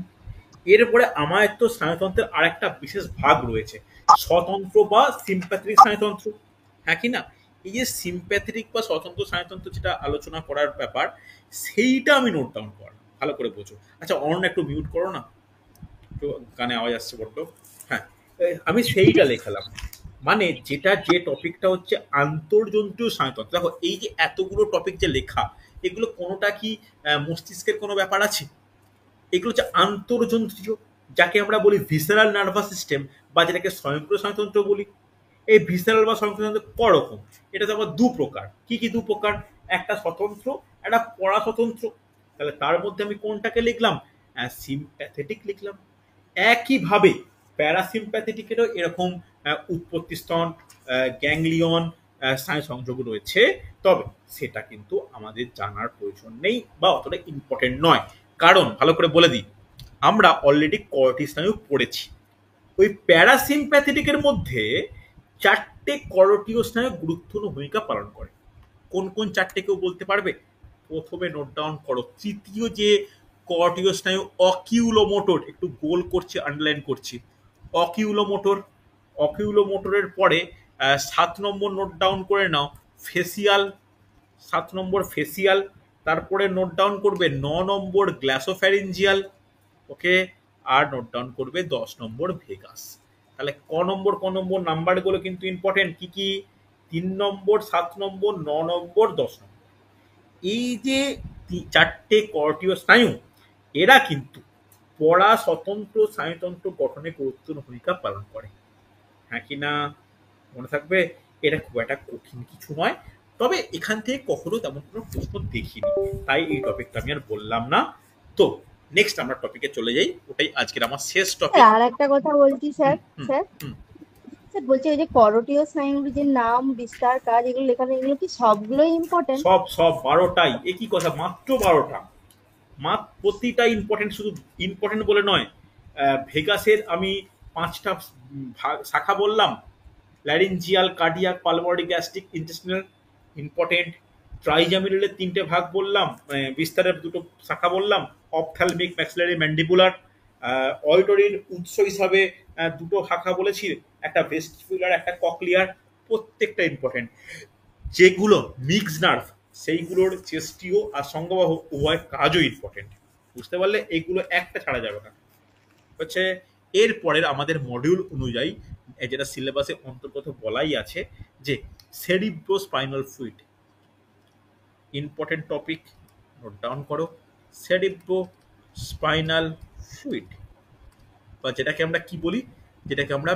[SPEAKER 1] এরপরে আমার তো স্নায়ুতন্ত্রের আর একটা বিশেষ ভাগ রয়েছে, স্বতন্ত্র বা সিম্প্যাথেটিক স্নায়ুতন্ত্র, হ্যাঁ কি না? এই যে সিম্প্যাথেটিক বা স্বতন্ত্র স্নায়ুতন্ত্র যেটা আলোচনা করার ব্যাপার, সেইটা আমি নোট ডাউন করা, ভালো করে বোঝো। আচ্ছা অরণ্য একটু মিউট করো না, একটু কানে আওয়াজ আসছে বড্ড। হ্যাঁ, আমি সেইটা লেখালাম, মানে যেটা যে টপিকটা হচ্ছে আন্তর্জন্তীয় স্নায়ুতন্ত্র। দেখো এই যে এতগুলো টপিক যে লেখা, এগুলো কোনোটা কি মস্তিষ্কের কোনো ব্যাপার আছে? এগুলো হচ্ছে আন্তর্জন্ত্রীয়, যাকে আমরা বলি ভিসারাল নার্ভাস সিস্টেম বা যেটাকে স্বয়ংক্রিয় স্নায়ুতন্ত্র বলি। এই ভিসারাল বা স্বয়ংক্রিয় স্নায়ুতন্ত্র করকম, এটা তো আবার দু প্রকার। কি কি দু প্রকার? একটা স্বতন্ত্র, একটা পরাস্বতন্ত্র। তাহলে তার মধ্যে আমি কোনটাকে লিখলাম? সিম্প্যাথেটিক লিখলাম। একইভাবে প্যারাসিম্প্যাথেটিকেরও এরকম উৎপত্তি স্তন, গ্যাংলিয়ন, স্নায়ু সংযোগ রয়েছে, তবে সেটা কিন্তু আমাদের জানার প্রয়োজন নেই বা অতটা ইম্পর্টেন্ট নয়। কারণ ভালো করে বলে দিই, আমরা অলরেডি করটি স্নায়ু পড়েছি। ওই প্যারাসিম্প্যাথেটিকের মধ্যে চারটে করটীয় স্নায়ু গুরুত্বপূর্ণ ভূমিকা পালন করে। কোন কোন চারটে কেউ বলতে পারবে? প্রথমে নোট ডাউন করো, তৃতীয় যে করটীয় স্নায়ু অকিউলোমোটর, একটু গোল করছি, আন্ডারলাইন করছি, অকিউলোমোটর। অকিউলোমোটরের পরে 7 নম্বর নোট ডাউন করে নাও, ফেসিয়াল। 7 নম্বর ফেসিয়াল। তারপরে নোট ডাউন করবে 9 নম্বর গ্লাসোফ্যারিঞ্জিয়াল। ওকে, আর নোট ডাউন করবে 10 নম্বর ভেগাস। তাহলে ক নম্বর নাম্বারগুলো কিন্তু ইম্পর্টেন্ট। কি কি? 3 নম্বর, 7 নম্বর, 9 নম্বর, 10 নম্বর। এই যে চারটে করটীয় স্নায়ু, এরা কিন্তু পরা স্বতন্ত্র স্নায়ুতন্ত্র গঠনে গুরুত্বপূর্ণ ভূমিকা পালন করে। হ্যাঁ কি না? মনে থাকবে, এটা খুব একটা কঠিন কিছু নয়, তবে এখান থেকে কখনো তেমন কোনো প্রশ্ন দেখিনি, তাই এই টপিকটা আমি আর বললাম না। তো নেক্সট আমরা টপিকে চলে যাই, ওটাই আজকের আমার শেষ টপিক।
[SPEAKER 2] আর একটা কথা বলছি স্যার, স্যার স্যার বলছি ওই যে করটীয় স্নায়ুর যে নাম, বিস্তার, কাজ, এগুলো লেখা নেই, এগুলো কি সবগুলোই ইম্পর্টেন্ট?
[SPEAKER 1] সব 12টাই। একই কথা, মাত্র 12টা। প্রতিটা ইম্পর্টেন্ট, শুধু ইম্পর্টেন্ট বলে নয়। ভেগাসের আমি 5টা শাখা বললাম, laryngeal, cardiac, pulmonary, gastric, intestinal, important. ট্রাইজামিনালের 3টে ভাগ বললাম, বিস্তারের 2টো শাখা বললাম, অপথ্যালমিক, ম্যাক্সিলারি, ম্যান্ডিবুলার। অডিটরির উৎস হিসাবে 2টো শাখা বলেছি, একটা ভেস্টিবুলার, একটা ককলিয়ার। প্রত্যেকটা ইম্পর্টেন্ট। যেগুলো মিক্স নার্ভ, সেইগুলোর চেস্টীয় আর সংঘবাহ উভয় কাজও ইম্পর্টেন্ট। বুঝতে পারলে? এইগুলো একটা ছাড়া যাবে না। হচ্ছে এরপরের আমাদের মডিউল অনুযায়ী, যেটা সিলেবাসে অন্তর্গত বলাই আছে, যে cerebrospinal fluid, important topic, note down করো। সেরিব্রোস্পাইনাল ফ্লুইড, বা যেটাকে আমরা কি বলি, যেটাকে আমরা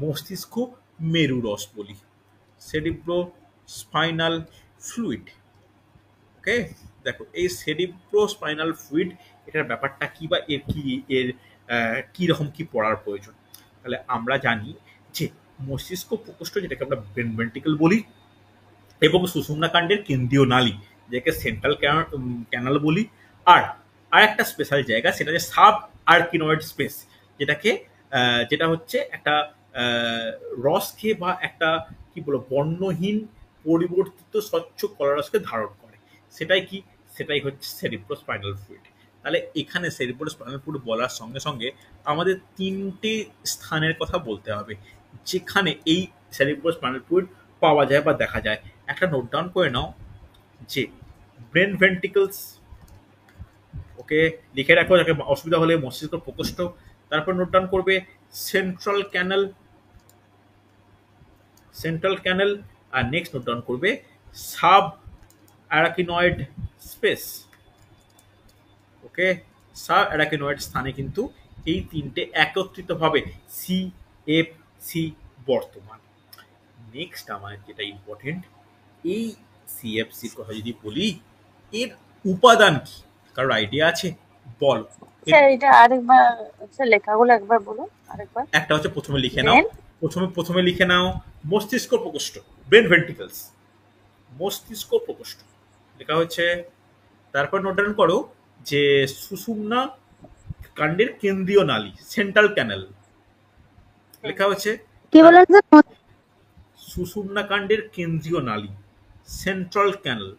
[SPEAKER 1] মস্তিষ্ক মেরুরস বলি, সেরিব্রোস্পাইনাল ফ্লুইড। ওকে, দেখো এই সেরিব্রোস্পাইনাল ফ্লুইড, এটার ব্যাপারটা কি বা এর কি, এর কি রকম কি পড়ার প্রয়োজন। তাহলে আমরা জানি যে মস্তিষ্ক প্রকোষ্ঠ, যেটাকে আমরা ব্রেন ভেন্ট্রিকল বলি, এবং সুষুম্না কাণ্ডের কেন্দ্রীয় নালী, যেটাকে সেন্ট্রাল ক্যানাল বলি। আর একটা স্পেশাল জায়গা, সেটা যে সাব আর্কিনয়েড স্পেস, যেটাকে যেটা হচ্ছে একটা রসকে বা একটা কি বলবো বর্ণহীন পরিবর্তিত স্বচ্ছ কলারসকে ধারণ করে। সেটাই কি? সেটাই হচ্ছে সেরিব্রোস্পাইনাল ফ্লুইড। তাহলে এখানে সেরিব্রোস্পাইনাল ফ্লুইড বলার সঙ্গে সঙ্গে আমাদের 3টে স্থানের কথা বলতে হবে যেখানে এই সেরিব্রোস্পাইনাল ফ্লুইড পাওয়া যায় বা দেখা যায়। একটা নোট ডাউন করে নাও, যে ব্রেন ভেন্ট্রিকলস। ওকে, লিখে রাখো, যাকে অসুবিধা হলে মস্তিষ্ক প্রকোষ্ঠ। তারপর নোট ডাউন করবে সেন্ট্রাল ক্যানাল, সেন্ট্রাল ক্যানাল। আর নেক্সট নোট ডাউন করবে সাব অ্যারাকিনয়েড স্পেস। ওকে, সাব অ্যারাকিনয়েড স্থানে কিন্তু এই 3টে একত্রিতভাবে সিএফসি বর্তমান। নেক্সট আমার যেটা ইম্পর্টেন্ট, এই সিএফসির কথা যদি বলি, এর উপাদান কি? কারোর আইডিয়া আছে? বল।
[SPEAKER 4] স্যার এটা আরেকবার, স্যার লেখাগুলো একবার বলুন আরেকবার।
[SPEAKER 1] একটা হচ্ছে, প্রথমে লিখে নাও, প্রথমে লিখে নাও মস্তিষ্ক প্রকোষ্ঠ, ব্রেন ভেন্ট্রিকলস, মস্তিষ্ক প্রকোষ্ঠ লেখা হচ্ছে। তারপর নোট ডাউন করো যে সুষুম্না কাণ্ডের কেন্দ্রীয় নালী, সেন্ট্রাল ক্যানাল লেখা হচ্ছে।
[SPEAKER 4] কি বলেন স্যার?
[SPEAKER 1] সুষুম্না কাণ্ডের কেন্দ্রীয় নালী, সেন্ট্রাল ক্যানাল।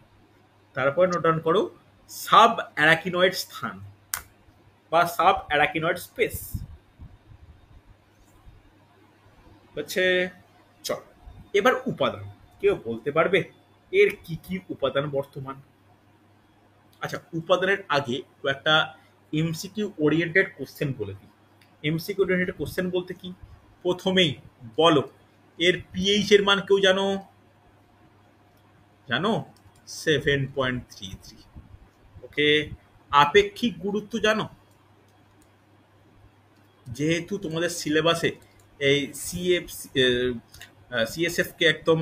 [SPEAKER 1] তারপর নোট ডাউন করো সাব অ্যারাকিনয়েড স্থান বা সাব অ্যারাকিনয়েড স্পেস হচ্ছে। চল, এবার উপাদান কেউ বলতে পারবে এর কি কি উপাদান বর্তমান? আচ্ছা, উপাদানের আগে একটা এমসিকিউ ওরিয়েন্টেড কোশ্চেন বলে দিই। এমসিকিউ ওরিয়েন্টেড কোশ্চেন বলতে কি? প্রথমেই বলো এর পিএইচ এর মান কেউ জানো? জানো? 7.33। ওকে, আপেক্ষিক গুরুত্ব জানো? যেহেতু তোমাদের সিলেবাসে এই সিএসএফ কে একদম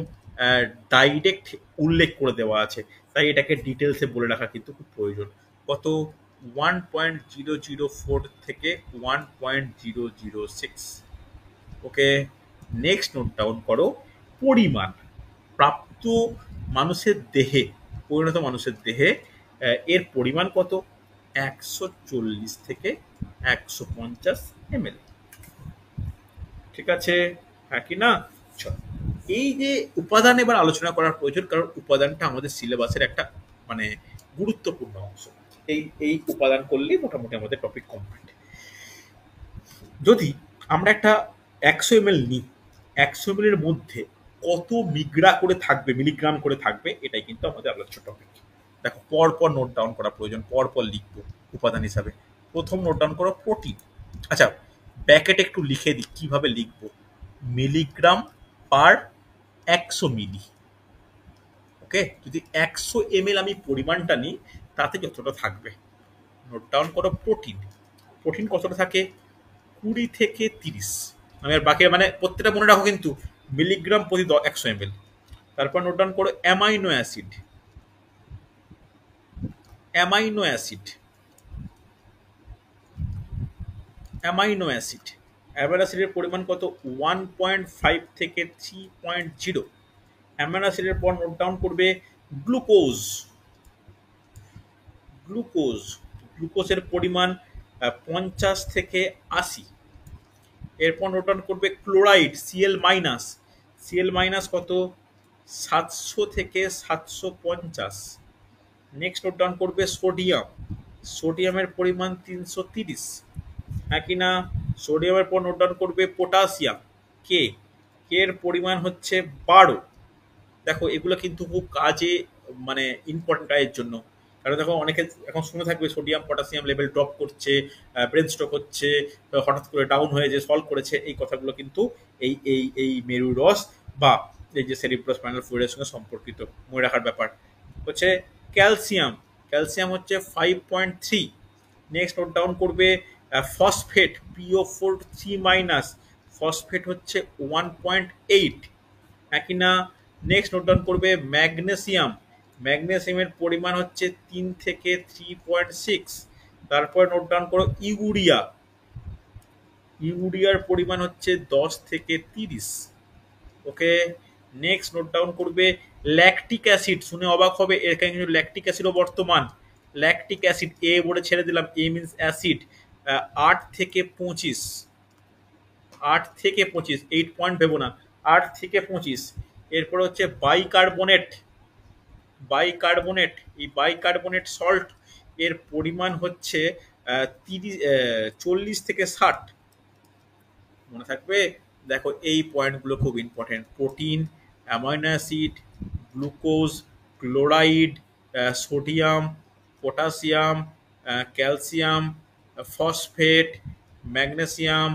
[SPEAKER 1] ডাইরেক্ট উল্লেখ করে দেওয়া আছে, তাই এটাকে ডিটেলসে বলে রাখা কিন্তু খুব প্রয়োজন। কত? 1.004 থেকে 1.006। ওকে, নেক্সট নোট ডাউন করো। পরিমাণ প্রাপ্ত মানুষের দেহে, পরিণত মানুষের দেহে এর পরিমাণ কত? 140 থেকে 150 ml। ঠিক আছে, হ্যাঁ কি না? চল, এই যে উপাদান এবার আলোচনা করার প্রয়োজন, কারণ উপাদানটা আমাদের সিলেবাসের একটা মানে গুরুত্বপূর্ণ অংশ। এই উপাদান করলেই মোটামুটি আমাদের টপিক কমপ্লিট। যদি আমরা একটা 100 ml নিই, 100 ml এর মধ্যে কত মিলিগ্রাম করে থাকবে, এটাই কিন্তু আমাদের আলোচ্য টপিক। দেখো, পরপর নোট ডাউন করা প্রয়োজন, পরপর লিখবো উপাদান হিসাবে। প্রথম নোট ডাউন করো প্রোটিন। আচ্ছা, ব্যাকেটে একটু লিখে দিই কিভাবে লিখবো। মিলিগ্রাম পার 100 মিলি। ওকে, যদি 100 ml আমি পরিমাণটা নিই, তাতে যতটা থাকবে। নোট ডাউন করো প্রোটিন। প্রোটিন কতটা থাকে? 20 থেকে 30। আমি আর বাকি মানে প্রত্যেকটা মনে রাখো কিন্তু, মিলিগ্রাম প্রতি 100 ml। তারপর নোট ডাউন করো amino acid. Amino acid amino acid amino অ্যাসিডের পরিমাণ কত? 1.5 থেকে 3.0। অ্যামাইনো অ্যাসিডের পর নোট ডাউন করবে গ্লুকোজ। গ্লুকোজ গ্লুকোজের পরিমাণ 50 থেকে 80। এরপর নোট ডাউন করবে chloride, Cl minus. Cl minus কত? 700 থেকে 750। নেক্সট নোট ডাউন করবে সোডিয়াম। সোডিয়ামের পরিমাণ 330। হ্যাঁ কি না? সোডিয়ামের পর নোট ডাউন করবে পটাশিয়াম। কে এর পরিমাণ হচ্ছে 12। দেখো, এগুলো কিন্তু খুব কাজে মানে ইম্পর্টেন্ট কাজের জন্য। কারণ দেখো, অনেকে এখন শুনে থাকবে সোডিয়াম পটাশিয়াম লেভেল ড্রপ করছে, ব্রেন স্ট্রোক হচ্ছে, হঠাৎ করে ডাউন হয়ে যে সলভ করেছে, এই কথাগুলো কিন্তু এই এই এই মেরুর রস বা এই যে সেরিব্রোস্পাইনাল ফ্লুইডের সঙ্গে সম্পর্কিত। মনে রাখার ব্যাপার হচ্ছে ক্যালসিয়াম। ক্যালসিয়াম হচ্ছে 5.3। নেক্সট নোট ডাউন করবে ফসফেট, PO4 3-। ফসফেট হচ্ছে 1.8। একই না? নেক্সট নোট ডাউন করবে ম্যাগনেসিয়াম। ম্যাগনেসিয়ামের পরিমাণ হচ্ছে 3 থেকে 3.6। তারপর নোট ডাউন করো ইউরিয়া। ইউরিয়ার পরিমাণ হচ্ছে 10 থেকে 30। ওকে, নেক্সট নোট ডাউন করবে ল্যাকটিক অ্যাসিড। শুনে অবাক হবে, এখানে কিন্তু ল্যাকটিক অ্যাসিডও বর্তমান। ল্যাকটিক অ্যাসিড, এ বলে ছেড়ে দিলাম, এ মিনস অ্যাসিড। 8 থেকে 25। 8 থেকে 25, 8 পয়েন্ট ভেবো না, 8 থেকে 25। এরপর হচ্ছে বাইকার্বনেট। এই বাইকার্বনেট সল্ট এর পরিমাণ হচ্ছে 40 থেকে 60। মনে থাকবে? দেখো, এই পয়েন্টগুলো খুব important. Protein, amino acid, glucose, chloride, sodium, potassium, calcium, phosphate, magnesium,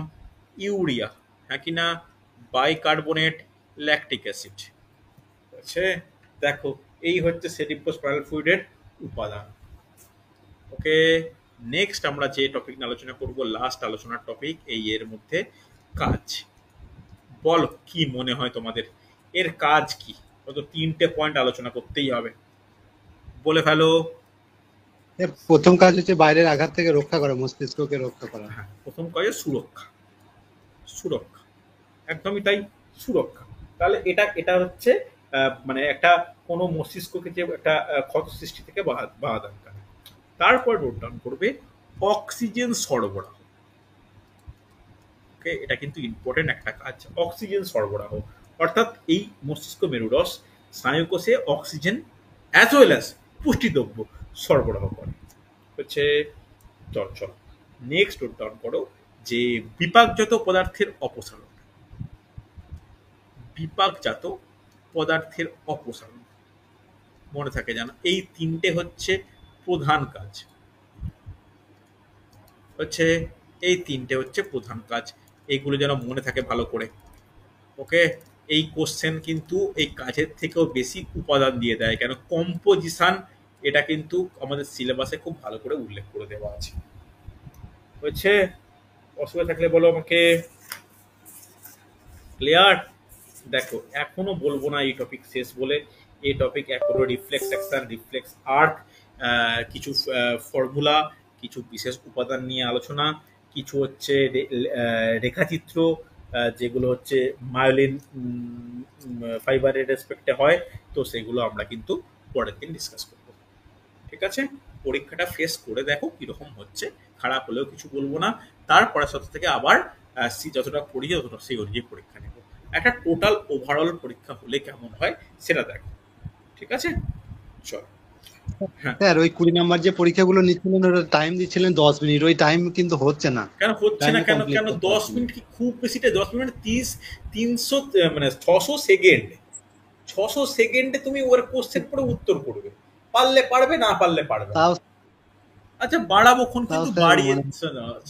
[SPEAKER 1] urea. হ্যাঁ কি না? Bicarbonate, lactic acid. আছে? দেখো, এই হচ্ছে সেরিব্রোস্পাইনাল ফ্লুইডের উপাদান। ওকে, নেক্সট আমরা যে টপিক নিয়ে আলোচনা করব, লাস্ট আলোচনার টপিক এই এর মধ্যে, কাজ। বল, কি মনে হয় তোমাদের এর কাজ কি? কত 3টে পয়েন্ট আলোচনা করতেই হবে, বলে ফেলো।
[SPEAKER 3] প্রথম কাজ হচ্ছে বাইরের আঘাত থেকে রক্ষা করা, মস্তিষ্ককে রক্ষা করা।
[SPEAKER 1] হ্যাঁ, প্রথম কাজে সুরক্ষা। সুরক্ষা, একদমই তাই, সুরক্ষা। তাহলে এটা হচ্ছে মানে একটা কোনো মস্তিষ্ককে যে একটা ক্ষত সৃষ্টি থেকে বাধা দান করে। তারপর নোট ডাউন করবে অক্সিজেন সরবরাহ। ওকে, এটা কিন্তু ইম্পর্টেন্ট একটা কাজ, অক্সিজেন সরবরাহ। অর্থাৎ এই মস্তিষ্ক মেরুরস স্নায়ুকোষে অক্সিজেন অ্যাজ ওয়েল অ্যাজ পুষ্টিদ্রব্য সরবরাহ করে। হচ্ছে চল নেক্সট নোট ডাউন করো যে বিপাকজাত পদার্থের অপসারণ। বিপাকজাত পদার্থের অপসারণ মনে থাকে জানো, এই 3টে হচ্ছে প্রধান কাজ। এইগুলো যেন মনে থাকে ভালো করে। ওকে, এই কোশ্চেন কিন্তু এই কাজের থেকেও বেশি উপাদান দিয়ে দেয়। কেন? কম্পোজিশন এটা কিন্তু আমাদের সিলেবাসে খুব ভালো করে উল্লেখ করে দেওয়া আছে। হয়েছে? অসুবিধা থাকলে বলো আমাকে। ক্লিয়ার? দেখো এখনো বলবো না এই টপিক শেষ বলে। এই টপিক এখনো রিফ্লেক্স অ্যাকশন, রিফ্লেক্স আর্ক, কিছু ফর্মুলা, কিছু বিশেষ উপাদান নিয়ে আলোচনা, কিছু হচ্ছে রেখাচিত্র, যেগুলো হচ্ছে মায়োলিন ফাইবারের রেসপেক্টে হয়, তো সেগুলো আমরা কিন্তু পরের দিন ডিসকাস করবো। ঠিক আছে? পরীক্ষাটা ফেস করে দেখো কিরকম হচ্ছে, খারাপ হলেও কিছু বলবো না। তারপরের সপ্তাহ থেকে আবার যতটা পড়ি ততটা সেই অনুযায়ী পরীক্ষা নেব। একটা টোটাল ওভারঅল পরীক্ষা হলে কেমন হয় সেটা দেখো। ঠিক আছে? চল। হ্যাঁ,
[SPEAKER 3] স্যার ওই 20 নাম্বার যে পরীক্ষাগুলো নিচ্ছিলেন ওটা টাইম দিচ্ছিলেন 10 মিনিট, ওই টাইম কিন্তু হচ্ছে না।
[SPEAKER 1] কেন হচ্ছে না?
[SPEAKER 3] টাইমে
[SPEAKER 1] কেন
[SPEAKER 3] কমপ্লিট
[SPEAKER 1] কেন
[SPEAKER 3] করতে
[SPEAKER 1] 10
[SPEAKER 3] পারছি না।
[SPEAKER 1] মিনিট কি খুব বেশিটা? 10 মিনিট 300 মানে 600 সেকেন্ড। 600 সেকেন্ডে তুমি ওর কোশ্চেন পড়ে উত্তর করবে, পারলে পারবে, না পারলে পারবে না।
[SPEAKER 3] তাও
[SPEAKER 1] আচ্ছা বাড়াবো ক্ষণ,
[SPEAKER 3] তাও
[SPEAKER 1] কিন্তু
[SPEAKER 3] স্যার
[SPEAKER 1] বাড়িয়ে
[SPEAKER 3] মানে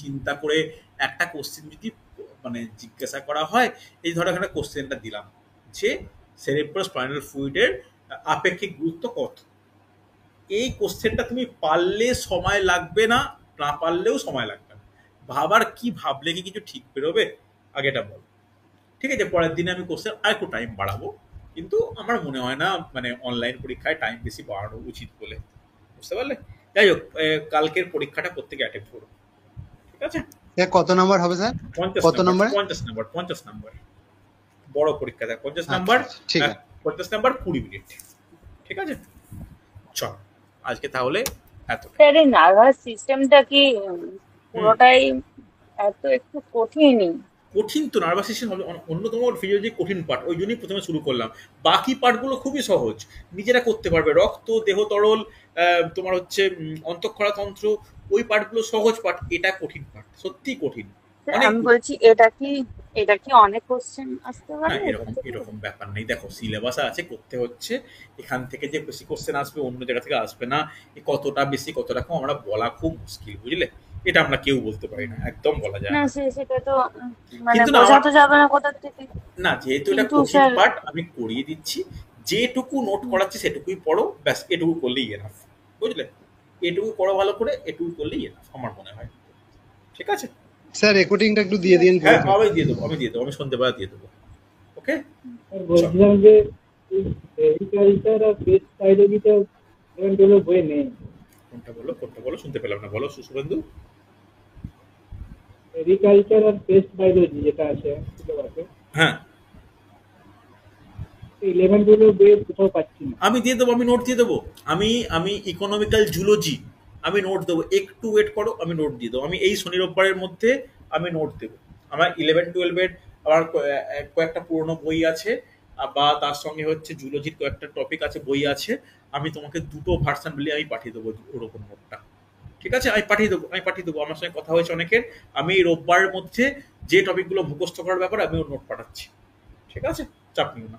[SPEAKER 1] চিন্তা করে একটা কোশ্চেন যদি মানে জিজ্ঞাসা করা হয়, এই ধরো একটা কোশ্চেনটা দিলাম যে সেরেব্রাস স্পাইনাল ফ্লুইডের আপেক্ষিক গুরুত্ব কত, এই কোশ্চেনটা তুমি পারলে সময় লাগবে না, না পারলেও সময় লাগবে না। ভাবার কি, ভাবলে কি কিছু ঠিক বেরোবে? আগেটা বল। ঠিক আছে, পরের দিনে আমি কোশ্চেন আর একটু টাইম বাড়াবো, কিন্তু আমার মনে হয় না মানে অনলাইন পরীক্ষায় টাইম বেশি বাড়ানো উচিত বলে। বুঝতে পারলে? যাই হোক, কালকের পরীক্ষাটা প্রত্যেকে অ্যাটেন্ড করো। ঠিক আছে?
[SPEAKER 3] স্যার কত নাম্বার হবে স্যার?
[SPEAKER 1] 50
[SPEAKER 3] কত
[SPEAKER 1] নাম্বার,
[SPEAKER 3] নাম্বারে?
[SPEAKER 1] 50 নাম্বার, 50 নাম্বার। বড় পরীক্ষা দেখ, 50
[SPEAKER 3] আচ্ছা
[SPEAKER 1] নাম্বার,
[SPEAKER 3] আচ্ছা, ঠিক আছে
[SPEAKER 1] 50 নাম্বার 20 মিনিট। ঠিক আছে? চল, আজকে তাহলে এতটা।
[SPEAKER 4] স্যার এই নার্ভাস সিস্টেমটা কি
[SPEAKER 1] হুম।
[SPEAKER 4] পুরোটাই এত একটু কঠিনই?
[SPEAKER 1] কঠিন তো, নার্ভাস সিস্টেম হবে অন্যতম ফিজিওলজি কঠিন পার্ট, ওই জন্যই প্রথমে শুরু করলাম। বাকি পার্টগুলো খুবই সহজ, নিজেরা করতে পারবে। রক্ত, দেহ তরল, তোমার হচ্ছে অন্তঃক্ষরাতন্ত্র, ওই পার্টগুলো সহজ পার্ট, এটা কঠিন পার্ট, সত্যিই কঠিন,
[SPEAKER 4] স্যার
[SPEAKER 1] অনেক।
[SPEAKER 4] আমি বলছি এটা কি অনেক কোশ্চেন আসতে
[SPEAKER 1] না,
[SPEAKER 4] পারে এটার
[SPEAKER 1] এরকম
[SPEAKER 4] থেকে?
[SPEAKER 1] এরকম ব্যাপার নেই। দেখো সিলেবাস আছে, করতে হচ্ছে। এখান থেকে যে বেশি কোশ্চেন আসবে অন্য জায়গা থেকে আসবে না, এ কতটা বেশি কতটা কম আমরা বলা খুব মুশকিল, বুঝলে? এটা আমরা কেউ বলতে পারি না, একদম বলা যায়
[SPEAKER 4] না
[SPEAKER 1] না।
[SPEAKER 4] সেটা তো মানে
[SPEAKER 1] কিন্তু না
[SPEAKER 4] বোঝা
[SPEAKER 1] আমার,
[SPEAKER 4] তো যাবে না কোথা থেকে।
[SPEAKER 1] না যেহেতু এটা
[SPEAKER 4] কিন্তু
[SPEAKER 1] কঠিন
[SPEAKER 4] স্যার
[SPEAKER 1] পার্ট আমি করিয়ে দিচ্ছি, যেটুকু নোট করাচ্ছি সেটুকুই পড়ো, ব্যাস এটুকু করলেই এনাফ। বুঝলে? এটুকু পড়ো ভালো করে, এটুকু করলেই এনাফ আমার মনে হয়। ঠিক আছে?
[SPEAKER 3] স্যার রেকর্ডিংটা একটু দিয়ে দিন
[SPEAKER 1] হ্যাঁ,
[SPEAKER 3] গ্রুপে।
[SPEAKER 1] আমি দিয়ে দেবো, আমি সন্ধ্যেবেলা দিয়ে দেবো। ওকে?
[SPEAKER 5] স্যার বলছিলাম যে এগ্রিকালচার আর পেস্ট বায়োলজিটা ইলেভেন বই নেই।
[SPEAKER 1] কোনটা বলো, শুনতে পেলাম না, বলো সুশুভেন্দু।
[SPEAKER 5] এগ্রিকালচার আর পেস্ট বায়োলজি যেটা আছে সিলেবাসে,
[SPEAKER 1] হ্যাঁ,
[SPEAKER 5] 11-12 বইয়ে কোথাও পাচ্ছি না।
[SPEAKER 1] আমি দিয়ে দেবো, আমি নোট দিয়ে দেবো। আমি আমি ইকোনমিক্যাল জুলজি আমি নোট দেবো, একটু ওয়েট করো, আমি নোট দিয়ে দেবো। আমি এই শনি রোববারের মধ্যে আমি নোট দেবো। আমার 11-12-এর আমার কয়েকটা পুরনো বই আছে, বা তার সঙ্গে হচ্ছে জুলজির কয়েকটা টপিক আছে, বই আছে। আমি তোমাকে দুটো ভার্সান বলে আমি পাঠিয়ে দেবো ওরকম নোটটা। ঠিক আছে? আমি পাঠিয়ে দেবো। আমার সঙ্গে কথা হয়েছে অনেকের। আমি এই রোববারের মধ্যে যে টপিকগুলো মুখস্থ করার ব্যাপারে আমি ওর নোট পাঠাচ্ছি। ঠিক আছে? চাপ নিও না।